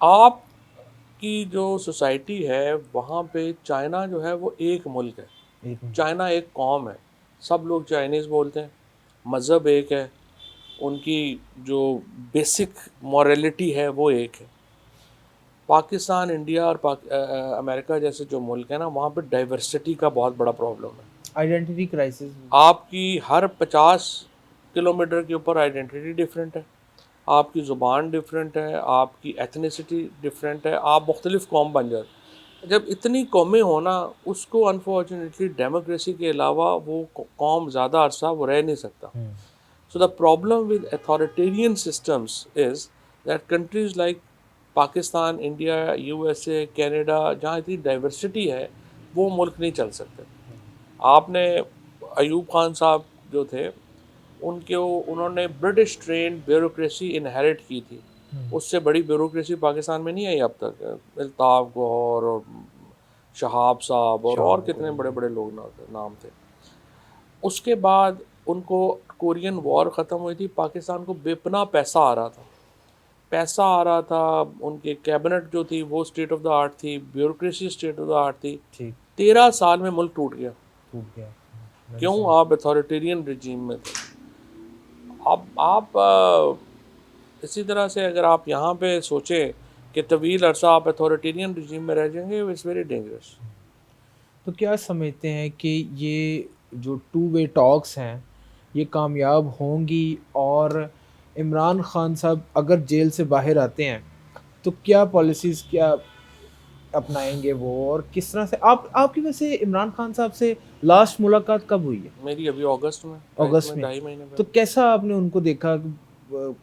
आपकी जो सोसाइटी है वहाँ पे चाइना जो है वो एक मुल्क है, एक मिनट। चाइना एक कौम है, सब लोग चाइनीज़ बोलते हैं, मज़हब एक है, उनकी जो बेसिक मॉरलिटी है वो एक है। पाकिस्तान, इंडिया और अमेरिका जैसे जो मुल्क है ना, वहाँ पे डाइवर्सिटी का बहुत बड़ा प्रॉब्लम है। Identity crisis. आपकी हर 50 किलोमीटर के ऊपर आइडेंटिटी डिफरेंट है, आपकी ज़ुबान डिफरेंट है, आपकी एथनिसिटी डिफरेंट है, आप मुख्तलिफ कौम बन जाते। जब इतनी कौमें हो ना, उसको अनफॉर्चुनेटली डेमोक्रेसी के अलावा वो कौम ज़्यादा अरसा वो रह नहीं सकता। So the problem with authoritarian systems is that countries like Pakistan, India, USA, Canada, जहाँ इतनी डाइवर्सिटी है, वो मुल्क नहीं चल सकते। आपने अयूब खान साहब जो थे, उनके उन्होंने ब्रिटिश ट्रेंड ब्यूरोक्रेसी इनहेरिट की थी। उससे बड़ी ब्यूरोक्रेसी पाकिस्तान में नहीं आई अब तक। अल्ताफ़ गौहर और शहाब साहब और कितने बड़े बड़े लोग नाम थे। उसके बाद उनको कोरियन वॉर ख़त्म हुई थी, पाकिस्तान को बेपनाह पैसा आ रहा था, पैसा आ रहा था। उनके कैबिनेट जो थी वो स्टेट ऑफ द आर्ट थी, bureaucracy state of the art थी। ठीक। 13 साल में मुल्क टूट गया। टूट गया। क्यों? आप अथॉरिटेरियन रिजीम में थे। अब आप इसी तरह से अगर आप यहाँ पे सोचें कि तवील अरसा आप अथॉरिटेरियन रिजीम में रह जाएंगे, इट्स वेरी डेंजरस। तो क्या समझते हैं कि ये जो टू वे टॉक्स हैं ये कामयाब होंगी, और इमरान खान साहब अगर जेल से बाहर आते हैं तो क्या पॉलिसीज़ क्या अपनाएंगे वो, और किस तरह से आपकी वैसे इमरान खान साहब से लास्ट मुलाकात कब हुई है? मेरी अभी अगस्त में, अगस्त में। 2.5 महीने तो पहले। कैसा आपने उनको देखा?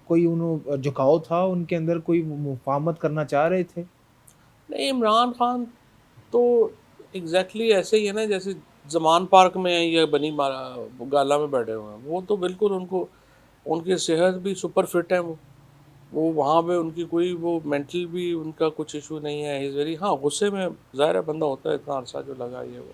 कोई उन्हों झुकाव था उनके अंदर, कोई मुफाहमत करना चाह रहे थे? नहीं, इमरान खान तो एग्जैक्टली ऐसे ही है ना जैसे जमान पार्क में या बनी गाला में बैठे हुए हैं। वो तो बिल्कुल उनको, उनकी सेहत भी सुपर फिट है। वो वहाँ पे उनकी कोई वो मेंटल भी उनका कुछ इशू नहीं है। इज़ वेरी, हाँ, गुस्से में ज़ाहिर है बंदा होता है, इतना अरसा जो लगा ये वो।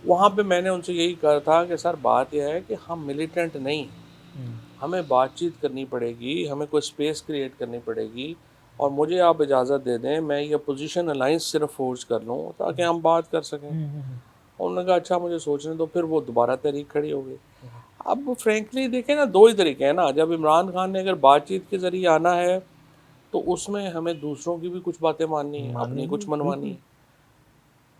वहाँ पे मैंने उनसे यही कहा था कि सर बात यह है कि हम मिलिटेंट नहीं हैं, हमें बातचीत करनी पड़ेगी, हमें कोई स्पेस क्रिएट करनी पड़ेगी, और मुझे आप इजाज़त दे दें मैं ये पोजीशन अलाइंस सिर्फ फोर्स कर लूँ ताकि हम बात कर सकें। उन्होंने कहा अच्छा मुझे सोचने दो। फिर वो दोबारा तहरीक खड़ी हो गई। अब फ्रेंकली देखें ना, दो ही तरीके हैं ना। जब इमरान खान ने अगर बातचीत के ज़रिए आना है तो उसमें हमें दूसरों की भी कुछ बातें माननी है, अपनी कुछ मनवानी है।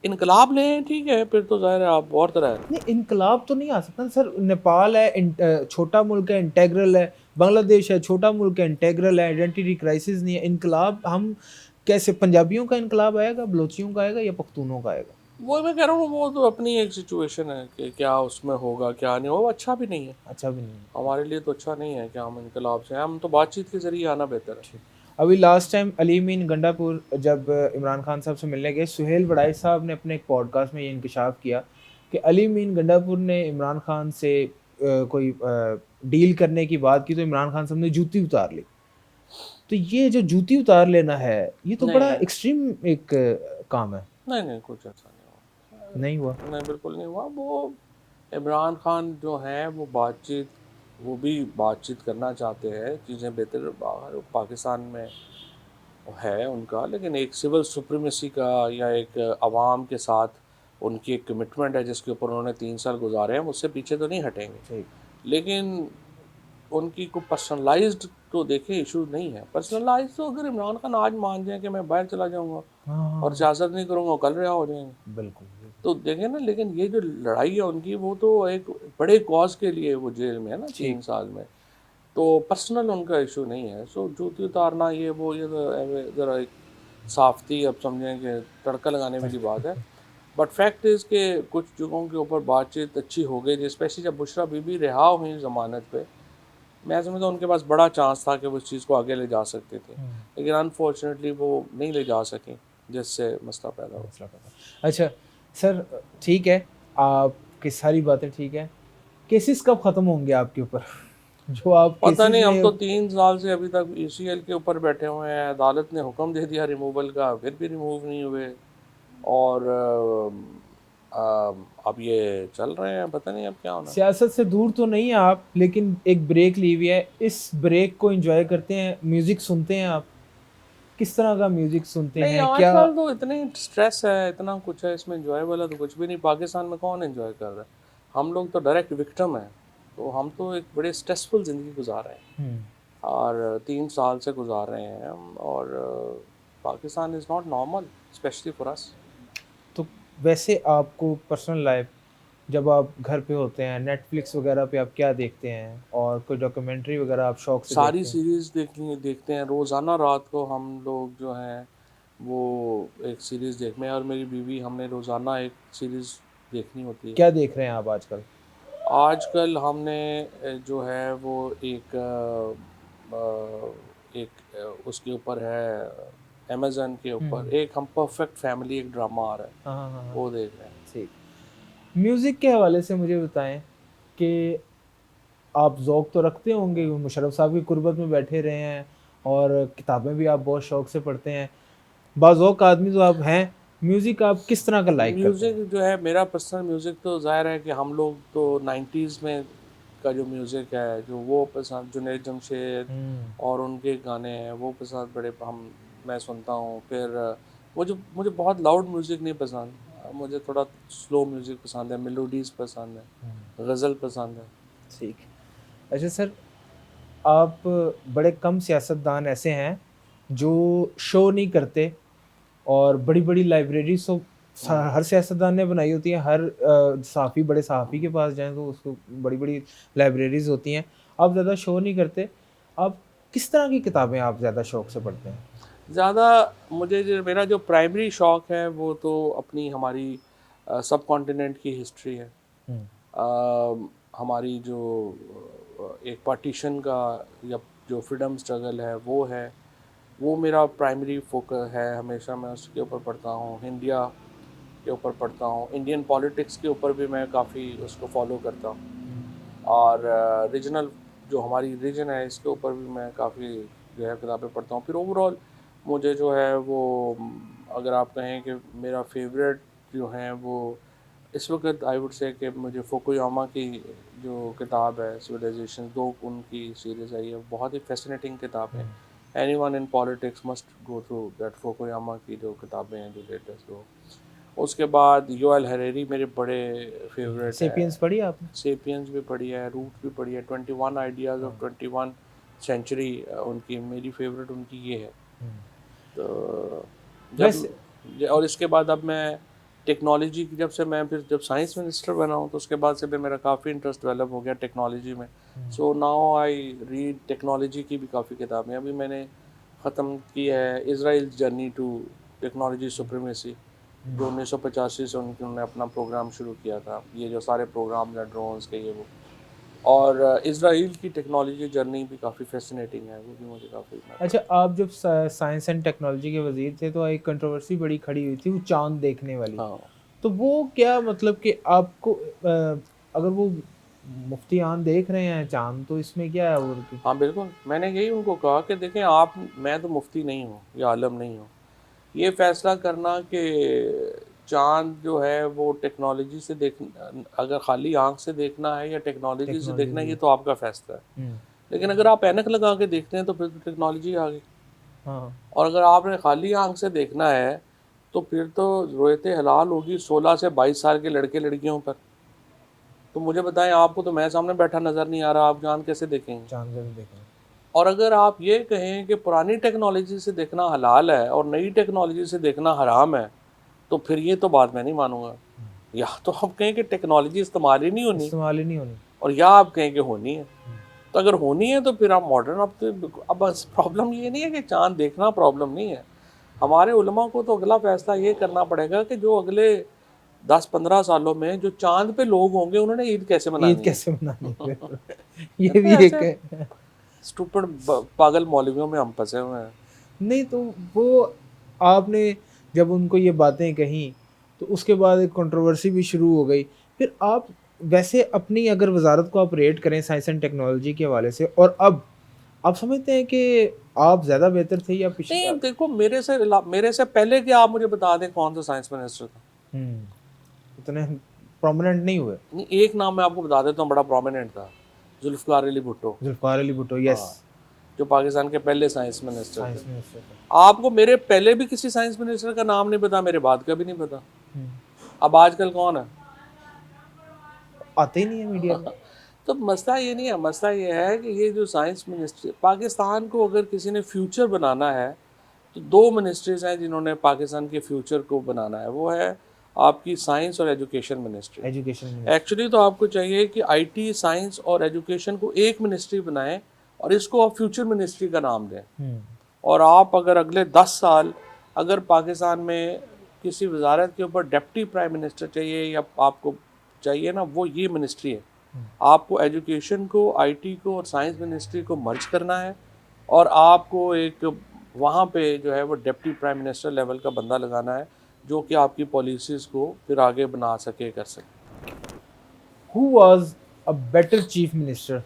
इनकलाब लें, ठीक है, फिर तो ज़ाहिर है आप और तरह है। नहीं, इनकलाब तो नहीं आ सकता सर। नेपाल है, छोटा मुल्क है, इंटेग्रल है। बांग्लादेश है, छोटा मुल्क है, इंटेग्रल है। आइडेंटिटी क्राइसिस नहीं है। इनकलाब हम कैसे, पंजाबियों का इनकलाब आएगा, बलोचियों का आएगा, या पख्तूनों का आएगा? वो मैं कह रहा हूँ, वो तो अपनी एक सिचुएशन है कि क्या उसमें होगा क्या नहीं होगा। वो अच्छा भी नहीं है, अच्छा भी नहीं है। हमारे लिए तो अच्छा नहीं है कि हम इनकलाब से, हम तो बातचीत के ज़रिए आना बेहतर है। ठीक। अभी last time Ali mean Gandapur जब इमरान खान साहब से मिलने गए, सुहेल वड़ाई साहब ने अपने एक पॉडकास्ट में ये इंकशाफ किया कि अली मीन गंडापुर ने इमरान खान से कोई डील करने की बात की तो इमरान खान साहब ने जूती उतार ली। तो ये जो जूती उतार लेना है, ये तो बड़ा नहीं एक्सट्रीम एक काम है। नहीं नहीं, कुछ ऐसा नहीं हुआ। नहीं हुआ। नहीं, बिल्कुल नहीं हुआ। वो इमरान खान जो हैं वो बातचीत, वो भी बातचीत करना चाहते हैं, चीज़ें बेहतर बाहर पाकिस्तान में है उनका, लेकिन एक सिविल सुप्रीमेसी का या एक अवाम के साथ उनकी एक कमिटमेंट है जिसके ऊपर उन्होंने 3 साल गुजारे हैं, उससे पीछे तो नहीं हटेंगे। ठीक। लेकिन उनकी को पर्सनलाइज्ड तो देखें इशू नहीं है। पर्सनलाइज्ड तो अगर इमरान खान आज मान जाए कि मैं बाहर चला जाऊंगा हाँ, और सियासत नहीं करूंगा, कल रिहा हो जाएंगे। बिल्कुल। तो देखें ना, लेकिन ये जो लड़ाई है उनकी, वो तो एक बड़े कॉज के लिए वो जेल में है ना, 3 साल में। तो पर्सनल उनका इशू नहीं है। सो जूती उतारना ये वो, ये तो ज़रा एक साफ्ती, अब समझें कि तड़का लगाने वाली बात है। बट फैक्ट इज़ कि कुछ जगहों के ऊपर बातचीत अच्छी हो गई, स्पेशली जब बुशरा बीबी रिहा हुई ज़मानत पे। मैं समझता हूँ उनके पास बड़ा चांस था कि वो इस चीज़ को आगे ले जा सकते थे, लेकिन अनफॉर्चुनेटली वो नहीं ले जा सकें, जिससे मसला पैदा हुआ। मसला पैदा। अच्छा सर, ठीक है, आपकी सारी बातें ठीक है। केसेस कब ख़त्म होंगे आपके ऊपर? जो आप पता केसेस नहीं, हम में। तो 3 साल से अभी तक ECL के ऊपर बैठे हुए हैं। अदालत ने हुक्म दे दिया रिमूवल का, फिर भी रिमूव नहीं हुए। और अब ये चल रहे हैं, पता नहीं अब क्या होना। सियासत से दूर तो नहीं है आप, लेकिन एक ब्रेक ली हुई है, इस ब्रेक को एंजॉय करते हैं, म्यूज़िक सुनते हैं आप? किस तरह का म्यूज़िक सुनते नहीं, हैं क्या? आजकल तो इतनी स्ट्रेस है, इतना कुछ है इसमें, एंजॉय वाला तो कुछ भी नहीं। पाकिस्तान में कौन एंजॉय कर रहा है? हम लोग तो डायरेक्ट विक्टिम हैं। तो हम तो एक बड़े स्ट्रेसफुल ज़िंदगी गुजार रहे हैं, और 3 साल से गुजार रहे हैं हम। और Pakistan is not normal, specially for us. तो वैसे आपको पर्सनल लाइफ, जब आप घर पे होते हैं, नेटफ्लिक्स वगैरह पे आप क्या देखते हैं, और कोई डॉक्यूमेंट्री वगैरह आप शौक से सारी देखते हैं? सीरीज़ देखते हैं रोज़ाना। रात को हम लोग जो हैं वो एक सीरीज़ देखते हैं, और मेरी बीवी, हमने रोज़ाना एक सीरीज़ देखनी होती है। क्या देख रहे हैं आप आजकल? आजकल हमने जो है वो उसके ऊपर है, अमेज़न के ऊपर एक हम परफेक्ट फैमिली, एक ड्रामा आ रहा है, हाँ, हाँ, हाँ, हाँ। वो देख रहे हैं। ठीक। म्यूज़िक के हवाले से मुझे बताएं कि आप ज़ौक तो रखते होंगे, मुशर्रफ साहब की कुर्बत में बैठे रहे हैं, और किताबें भी आप बहुत शौक से पढ़ते हैं। बाज़ौक़ आदमी तो आप हैं, म्यूज़िक आप किस तरह का लाइक करते म्यूज़िक हैं? जो है, मेरा पर्सनल म्यूज़िक तो ज़ाहिर है कि हम लोग तो 90s में का जो म्यूज़िक है, जो वो पसंद, जुनैद जमशेद हुँ। और उनके गाने हैं वो पसंद, बड़े हम मैं सुनता हूँ। फिर मुझे बहुत लाउड म्यूज़िक नहीं पसंद। मुझे थोड़ा स्लो म्यूज़िक पसंद है, मेलोडीज़ पसंद है, गज़ल पसंद है। ठीक। अच्छा सर, आप बड़े कम सियासतदान ऐसे हैं जो शो नहीं करते, और बड़ी-बड़ी लाइब्रेरीज़ तो हर सियासतदान ने बनाई होती हैं, हर सहाफ़ी, बड़े सहाफ़ी के पास जाएँ तो उसको बड़ी-बड़ी लाइब्रेरीज़ होती हैं। आप ज़्यादा शो नहीं करते, आप किस तरह की किताबें आप ज़्यादा शौक से पढ़ते हैं? ज़्यादा मुझे जो मेरा जो प्राइमरी शौक़ है वो तो अपनी हमारी सब कॉन्टिनेंट की हिस्ट्री है। हुँ। हमारी जो एक पार्टीशन का या जो फ्रीडम स्ट्रगल है वो है, वो मेरा प्राइमरी फोकस है। हमेशा मैं उसके ऊपर पढ़ता हूँ। इंडिया के ऊपर पढ़ता हूँ, इंडियन पॉलिटिक्स के ऊपर भी मैं काफ़ी उसको फॉलो करता हूँ। और रीजनल जो हमारी रीजन है इसके ऊपर भी मैं काफ़ी जो है किताबें पढ़ता हूँ। फिर ओवरऑल मुझे जो है वो अगर आप कहें कि मेरा फेवरेट जो है वो इस वक्त आई वुड से कि मुझे फुकुयामा की जो किताब है सिविलाइजेशन, दो उनकी सीरीज़ है, ये बहुत ही फैसिनेटिंग किताब है। Anyone in politics must go through that Fukuyama की जो किताबें हैं जो लेटेस्ट दो। उसके बाद योएल हरेरी मेरे बड़े फेवरेट है। सेपियंस पढ़ी आपने? सेपियंस भी पढ़ी है, रूट भी पढ़ी है, 21 आइडियाज़ ऑफ 21 सेंचुरी उनकी मेरी फेवरेट उनकी ये है। हुँ। तो जब वैसे और इसके बाद अब मैं टेक्नोलॉजी की, जब से मैं फिर जब साइंस मिनिस्टर बना हूँ तो उसके बाद से भी मेरा काफ़ी इंटरेस्ट डेवलप हो गया टेक्नोलॉजी में। So now I read technology की भी काफ़ी किताबें। अभी मैंने ख़त्म की है Israel journey to technology supremacy, जो 1985 से उन्होंने अपना प्रोग्राम शुरू किया था। ये जो सारे प्रोग्राम हैं ड्रोन्स के ये वो, और इज़राइल की टेक्नोलॉजी जर्नी भी काफ़ी फैसिनेटिंग है, वो भी मुझे काफ़ी अच्छा, आप जब साइंस एंड टेक्नोलॉजी के वज़ीर थे तो एक कंट्रोवर्सी बड़ी खड़ी हुई थी, वो चाँद देखने वाली। हाँ। तो वो क्या मतलब कि आपको अगर वो मुफ्ती आन देख रहे हैं चाँद, तो इसमें क्या है और कि हाँ, बिल्कुल, मैंने यही उनको कहा कि देखें आप, मैं तो मुफ्ती नहीं हूँ या आलम नहीं हूँ। ये फ़ैसला करना कि चाँद जो है वो टेक्नोलॉजी से अगर खाली आँख से देखना है या टेक्नोलॉजी से देखना है, टेक्नोलॉजी। ये तो आपका फ़ैसला है। हुँ। लेकिन अगर आप ऐनक लगा के देखते हैं तो फिर तो टेक्नोलॉजी आ गई। हाँ और अगर आपने खाली आंख से देखना है तो फिर तो रोयते हलाल होगी 16 से 22 साल के लड़के लड़कियों पर। तो मुझे बताएं, आपको तो मैं सामने बैठा नज़र नहीं आ रहा, आप चांद कैसे देखेंगे? चांद का भी देखें। और अगर आप ये कहें कि पुरानी टेक्नोलॉजी से देखना हलाल है और नई टेक्नोलॉजी से देखना हराम है, तो फिर ये तो बात मैं नहीं मानूंगा। या तो आप कहें कि टेक्नोलॉजी इस्तेमाल ही नहीं होनी, इस्तेमाल ही नहीं होनी। और या आप कहें कि होनी है। तो अगर होनी है तो फिर आप मॉडर्न, अब बस प्रॉब्लम ये नहीं है कि चांद देखना प्रॉब्लम नहीं है। हमारे उलमा को तो अगला फैसला ये करना पड़ेगा कि जो अगले 10-15 सालों में जो चांद पे लोग होंगे उन्होंने ईद कैसे ईद मनानी है। कैसे मनानी है, बिल्कुल। ये तो भी एक ऐसे है। स्टूपिड पागल मौलवियों में हम फंसे हुए हैं। नहीं तो वो, आपने जब उनको ये बातें कही तो उसके बाद एक कंट्रोवर्सी भी शुरू हो गई। फिर आप वैसे अपनी अगर वजारत को आप रेट करें साइंस एंड टेक्नोलॉजी के हवाले से, और अब आप समझते हैं कि आप ज़्यादा बेहतर थे या नहीं पिछले? देखो, मेरे से पहले कि आप मुझे बता दें कौन सा साइंस मिनिस्टर था। इतने प्रोमिनेंट नहीं हुए। नहीं, एक नाम मैं आपको बता देता हूँ, बड़ा प्रोमिनेंट था, जुल्फकार अली भुट्टो। जुल्फ़ार अली भुट्टो, यस। हाँ, जो पाकिस्तान के पहले साइंस मिनिस्टर थे। साइंस मिनिस्टर थे। आपको मेरे पहले भी किसी साइंस मिनिस्टर का नाम नहीं पता, मेरे बाद का भी नहीं पता। अब आजकल कौन है? आते ही नहीं है मीडिया में। तो मसला ये नहीं है, मसला ये है कि ये जो साइंस मिनिस्ट्री, पाकिस्तान को अगर किसी ने फ्यूचर बनाना है तो दो मिनिस्ट्रीज हैं जिन्होंने पाकिस्तान के फ्यूचर को बनाना है, वो है आपकी साइंस और education ministry. Education minister. Actually तो आपको चाहिए कि आईटी, साइंस और एजुकेशन को एक मिनिस्ट्री बनाएं और इसको आप फ्यूचर मिनिस्ट्री का नाम दें। और आप अगर अगले 10 साल अगर पाकिस्तान में किसी वजारत के ऊपर डिप्टी प्राइम मिनिस्टर चाहिए या आपको चाहिए ना, वो ये मिनिस्ट्री है। आपको एजुकेशन को, आईटी को और साइंस मिनिस्ट्री को मर्ज करना है और आपको एक वहाँ पे जो है वो डिप्टी प्राइम मिनिस्टर लेवल का बंदा लगाना है जो कि आपकी पॉलिसीज़ को फिर आगे बना सके, कर सके। Who was a better chief minister?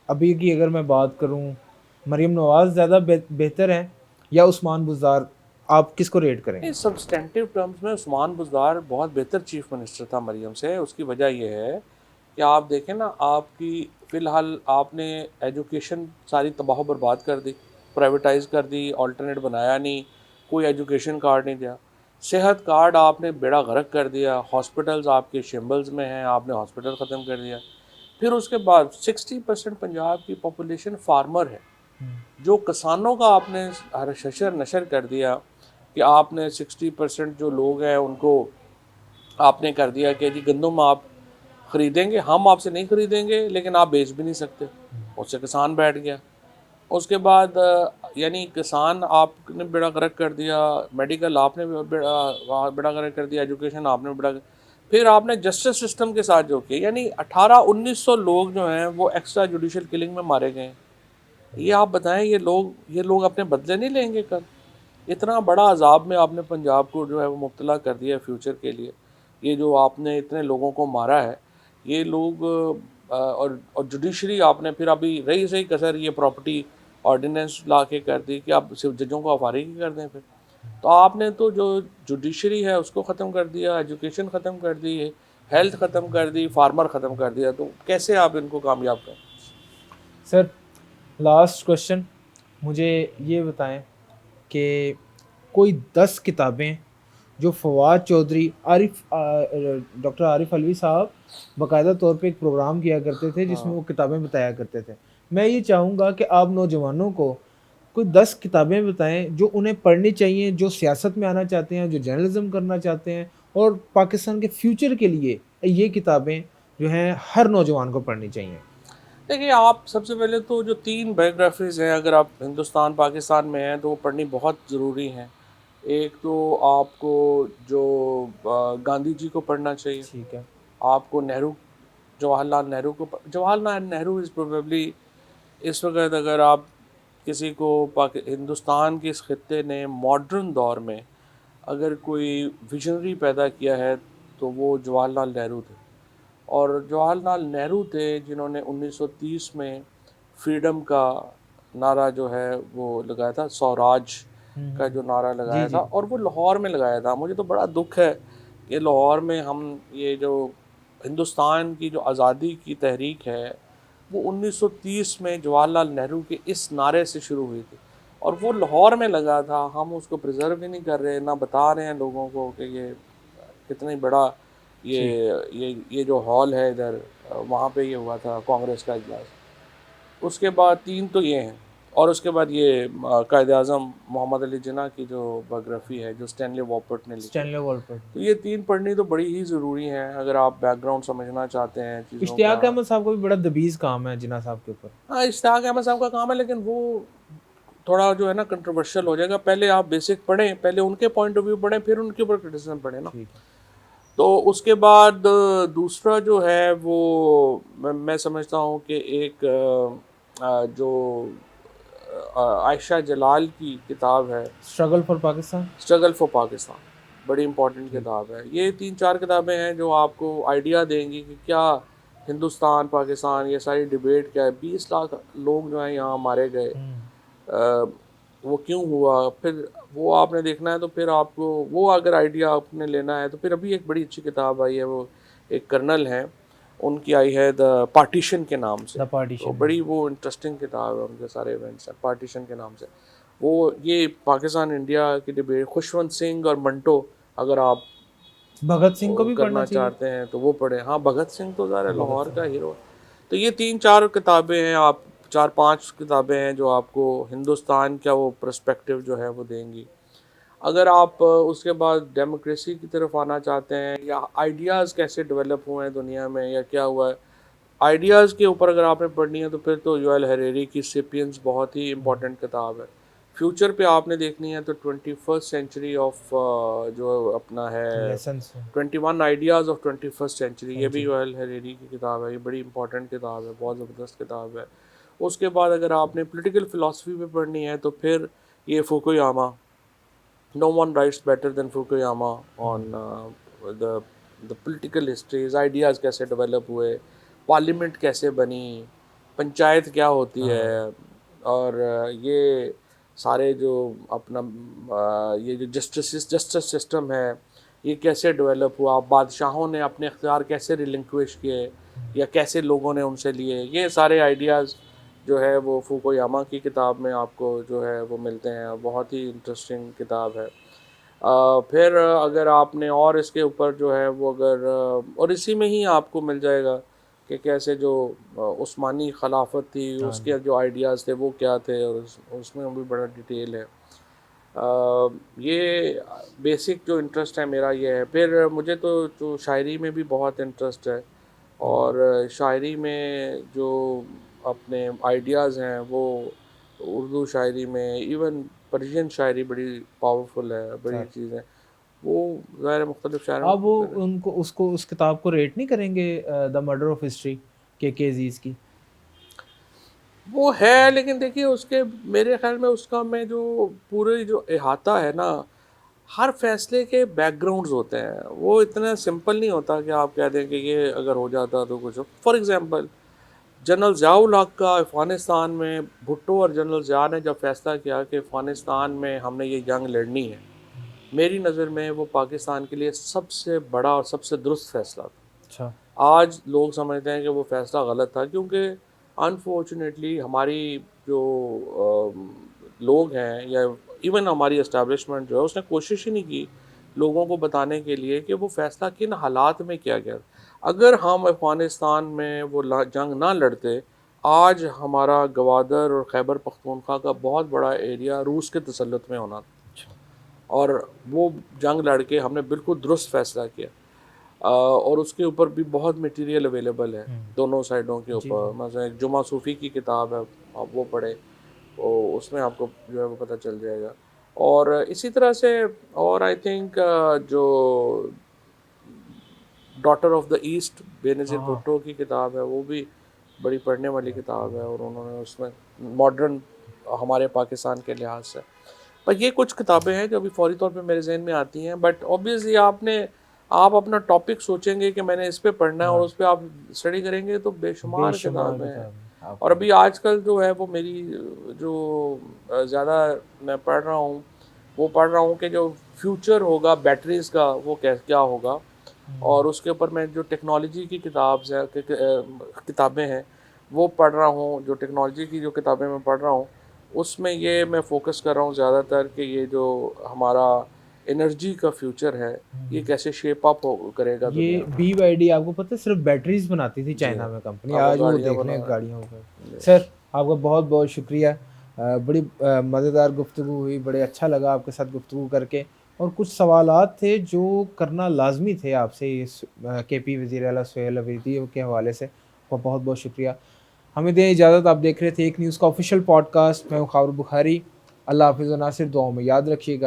अभी की अगर मैं बात करूं, मरीम नवाज ज़्यादा बेहतर हैं या उस्मान बुज़दार? आप किसको रेट करेंगे? इस सब्सटेंटिव टर्म्स में उस्मान बुज़दार बहुत बेहतर चीफ मिनिस्टर था मरियम से। उसकी वजह यह है कि आप देखें ना, आपकी फ़िलहाल आपने एजुकेशन सारी तबाह बर्बाद कर दी, प्राइवेटाइज़ कर दी, अल्टरनेट बनाया नहीं, कोई एजुकेशन कार्ड नहीं दिया। सेहत कार्ड आपने बेड़ा गर्क कर दिया, हॉस्पिटल्स आपके शिम्बल्स में हैं, आपने हॉस्पिटल ख़त्म कर दिया। फिर उसके बाद 60% पंजाब की पॉपुलेशन फार्मर है। जो किसानों का आपने हशर नशर कर दिया कि आपने 60% जो लोग हैं उनको आपने कर दिया कि जी गंदम आप ख़रीदेंगे, हम आपसे नहीं ख़रीदेंगे, लेकिन आप बेच भी नहीं सकते। उससे किसान बैठ गया। उसके बाद यानी किसान आपने बेड़ा गर्क कर दिया, मेडिकल आपने बेड़ा गर्क कर दिया, एजुकेशन आपने बेड़ा। फिर आपने जस्टिस सिस्टम के साथ जो किया, यानी 1800-1900 लोग जो हैं वो एक्स्ट्रा जुडिशल किलिंग में मारे गए। ये आप बताएं, ये लोग अपने बदले नहीं लेंगे कल? इतना बड़ा अजाब में आपने पंजाब को जो है वो मुब्तला कर दिया फ्यूचर के लिए। ये जो आपने इतने लोगों को मारा है, ये लोग और जुडिशरी आपने फिर अभी रही सही कसर ये प्रॉपर्टी ऑर्डिनेंस ला के कर दी कि आप सिर्फ जजों को फारिग ही कर दें। फिर तो आपने तो जो जुडिशरी है उसको ख़त्म कर दिया, एजुकेशन ख़त्म कर दी, हेल्थ ख़त्म कर दी, फार्मर ख़त्म कर दिया। तो कैसे आप इनको कामयाब करें? सर, लास्ट क्वेश्चन, मुझे ये बताएं कि कोई 10 किताबें जो फवाद चौधरी, डॉक्टर आरिफ अलवी साहब बाकायदा तौर पे एक प्रोग्राम किया करते थे जिसमें वो किताबें बताया करते थे। मैं ये चाहूँगा कि आप नौजवानों को कोई 10 किताबें बताएं जो उन्हें पढ़नी चाहिए, जो सियासत में आना चाहते हैं, जो जर्नलिज्म करना चाहते हैं, और पाकिस्तान के फ्यूचर के लिए ये किताबें जो हैं हर नौजवान को पढ़नी चाहिए। देखिए, आप सबसे पहले तो जो 3 बायोग्राफीज़ हैं, अगर आप हिंदुस्तान पाकिस्तान में हैं तो वो पढ़नी बहुत ज़रूरी हैं। एक तो आपको जो गांधी जी को पढ़ना चाहिए। ठीक है। आपको जवाहरलाल नेहरू को जवाहरलाल नेहरू इज़ प्रोबेबली इस वक्त, अगर आप किसी को हिंदुस्तान के इस खित्ते ने मॉडर्न दौर में अगर कोई विजनरी पैदा किया है तो वो जवाहरलाल नेहरू थे। और जवाहरलाल नेहरू थे जिन्होंने 1930 में फ्रीडम का नारा जो है वो लगाया था, स्वराज का जो नारा जी लगाया था, जी। और वो लाहौर में लगाया था। मुझे तो बड़ा दुख है कि लाहौर में हम ये जो हिंदुस्तान की जो आज़ादी की तहरीक है वो 1930 में जवाहरलाल नेहरू के इस नारे से शुरू हुई थी, और वो लाहौर में लगा था। हम उसको प्रिजर्व ही नहीं कर रहे, ना बता रहे हैं लोगों को कि ये कितना ही बड़ा ये जी। ये जो हॉल है इधर, वहाँ पे ये हुआ था कांग्रेस का इजलास। उसके बाद तीन तो ये हैं, और उसके बाद ये कायद आज़म मोहम्मद अली जिन्ना की जो बायोग्राफी है जो स्टैनली वॉलपर्ट ने लिखी है। Stanley Wolpert. तो ये तीन पढ़नी तो बड़ी ही ज़रूरी हैं अगर आप बैकग्राउंड समझना चाहते हैं चीज़ों का। इश्तियाक अहमद साहब का भी बड़ा दबीज काम है जिन्ना साहब के ऊपर। हाँ, इश्तियाक अहमद साहब का काम है, लेकिन वो थोड़ा जो है ना कंट्रोवर्शियल हो जाएगा। पहले आप बेसिक पढ़ें, पहले उनके पॉइंट ऑफ व्यू पढ़ें, फिर उनके ऊपर क्रिटिसिज्म पढ़ें ना। ठीक है। तो उसके बाद दूसरा जो है वो मैं समझता हूँ कि एक जो आयशा जलाल की किताब है, struggle for Pakistan. Struggle for Pakistan, बड़ी इंपॉर्टेंट जी। किताब है। ये तीन चार किताबें हैं जो आपको आइडिया देंगी कि क्या हिंदुस्तान पाकिस्तान ये सारी डिबेट क्या है। 20 लाख लोग जो हैं यहाँ मारे गए, अ, वो क्यों हुआ, फिर वो आपने देखना है। तो फिर आपको वो अगर आइडिया आपने लेना है तो फिर अभी एक बड़ी अच्छी किताब आई है, वो एक कर्नल हैं उनकी आई है, द पार्टीशन के नाम से। द तो पार्टीशन। बड़ी वो इंटरेस्टिंग किताब है, उनके सारे इवेंट्स हैं पार्टीशन के नाम से। वो ये पाकिस्तान इंडिया की डिबेट, खुशवंत सिंह और मंटो, अगर आप भगत सिंह को वो भी पढ़ना करना चाहिए। चाहते हैं तो वो पढ़ें। हाँ, भगत सिंह तो ज़रा भगत लाहौर का सिंह। हीरो है। तो ये तीन चार किताबें हैं, आप चार पांच किताबें हैं जो आपको हिंदुस्तान का वो पर्सपेक्टिव जो है वो देंगी। अगर आप उसके बाद डेमोक्रेसी की तरफ आना चाहते हैं, या आइडियाज़ कैसे डेवलप हुए हैं दुनिया में या क्या हुआ है, आइडियाज़ के ऊपर अगर आपने पढ़नी है तो फिर तो युval हरेरी की सेपियंस बहुत ही इंपॉर्टेंट किताब है। फ्यूचर पे आपने देखनी है तो 21st सेंचुरी ऑफ जो अपना है लेसन से। 21 आइडियाज़ ऑफ 21st सेंचुरी, हाँ ये भी जी। युval हरेरी की किताब है। ये बड़ी इंपॉर्टेंट किताब है, बहुत ज़बरदस्त किताब है। उसके बाद अगर आपने पॉलिटिकल फ़िलासफ़ी पे पढ़नी है तो फिर ये Fukuyama, no one writes better than Fukuyama on the political histories, ideas कैसे डेवलप हुए, पार्लियामेंट कैसे बनी, पंचायत क्या होती है, हाँ। और ये सारे जो अपना ये जो जस्टिस सिस्टम है ये कैसे डेवलप हुआ, बादशाहों ने अपने इख्तियार कैसे रिलिंक्विश किए या कैसे लोगों ने उनसे लिए, ये सारे आइडियाज़ जो है वो फुकुयामा की किताब में आपको जो है वो मिलते हैं। बहुत ही इंटरेस्टिंग किताब है। फिर अगर आपने और इसके ऊपर जो है वो अगर और इसी में ही आपको मिल जाएगा कि कैसे जो उस्मानी खिलाफत थी हाँ जी। उसके जो आइडियाज़ थे वो क्या थे, और उसमें भी बड़ा डिटेल है। ये बेसिक जो इंटरेस्ट है मेरा ये है। फिर मुझे तो जो शायरी में भी बहुत इंटरेस्ट है, और शायरी में जो अपने आइडियाज़ हैं वो उर्दू शायरी में, इवन पर्शियन शायरी बड़ी पावरफुल है, बड़ी सर, चीज़ है। वो ज़ाहिर है मुख्तलिफ शायरों आप वो को फिर उनको उसको उस किताब को रेट नहीं करेंगे, द मर्डर ऑफ हिस्ट्री के अजीज़ की। वो है, लेकिन देखिए उसके मेरे ख़्याल में उसका में जो पूरे जो इहाता है ना, हर फैसले के बैकग्राउंड्स होते हैं। वो इतना सिंपल नहीं होता कि आप कह दें कि ये अगर हो जाता तो कुछ हो। फॉर एग्ज़ाम्पल, जनरल ज़ियाउल हक का अफ़गानिस्तान में, भुट्टो और जनरल ज़िया ने जब फ़ैसला किया कि अफ़गानिस्तान में हमने ये जंग लड़नी है, मेरी नज़र में वो पाकिस्तान के लिए सबसे बड़ा और सबसे दुरुस्त फ़ैसला था। अच्छा। आज लोग समझते हैं कि वो फ़ैसला गलत था, क्योंकि अनफॉर्चुनेटली हमारी जो लोग हैं या इवन हमारी एस्टैब्लिशमेंट जो है उसने कोशिश ही नहीं की लोगों को बताने के लिए कि वो फ़ैसला किन हालात में किया गया। अगर हम अफ़गानिस्तान में वो जंग ना लड़ते, आज हमारा गवादर और खैबर पख्तूनख्वा का बहुत बड़ा एरिया रूस के तसल्लुत में होना था। अच्छा। और वो जंग लड़ के हमने बिल्कुल दुरुस्त फ़ैसला किया। और उसके ऊपर भी बहुत मटेरियल अवेलेबल है दोनों साइडों के जी ऊपर। जी। मतलब एक जुमा सूफ़ी की किताब है, आप वो पढ़ें, तो उसमें आपको जो है वो पता चल जाएगा। और इसी तरह से, और आई थिंक जो daughter of the east Benazir हाँ। भुट्टो की किताब है वो भी बड़ी पढ़ने वाली किताब है, और उन्होंने उसमें मॉडर्न हमारे पाकिस्तान के लिहाज से, पर ये कुछ किताबें हैं जो अभी फ़ौरी तौर पे मेरे ज़हन में आती हैं। बट ऑब्वियसली आप अपना टॉपिक सोचेंगे कि मैंने इस पे पढ़ना है और हाँ। उस पे आप स्टडी करेंगे तो बेशुमार बेशुमार किताबें हैं। किताब और आपको। अभी आजकल जो है वो मेरी जो ज़्यादा मैं पढ़ रहा हूँ, वो पढ़ रहा हूँ कि जो फ्यूचर होगा बैटरीज़ का वो क्या होगा। और उसके ऊपर मैं जो टेक्नोलॉजी की किताबें हैं वो पढ़ रहा हूँ, जो टेक्नोलॉजी की जो किताबें मैं पढ़ रहा हूँ उसमें ये मैं फोकस कर रहा हूँ ज़्यादातर कि ये जो हमारा एनर्जी का फ्यूचर है ये कैसे शेप अप हो करेगा ये दुनिया में। BYD आपको पता है सिर्फ बैटरीज बनाती थी जी चाइना हाँ, में कंपनी, अब वो आज वो गाड़ियाँ देख बना लें रहा गाड़ियों पर। है। जी। सर आपका बहुत बहुत शुक्रिया, बड़ी मज़ेदार गुफ्तगू हुई, बड़े अच्छा लगा आपके साथ गुफ्तगू करके। और कुछ सवालात थे जो करना लाजमी थे आपसे इस KP वज़ीर आला सोहेल अवीदी के हवाले से। आपका बहुत बहुत शुक्रिया। हमें दें इजाज़त, आप देख रहे थे एक न्यूज़ का ऑफिशियल पॉडकास्ट। मैं हूँ खावर बुखारी। अल्लाह हाफ़िज़ व नासिर, दुआओं में याद रखिएगा।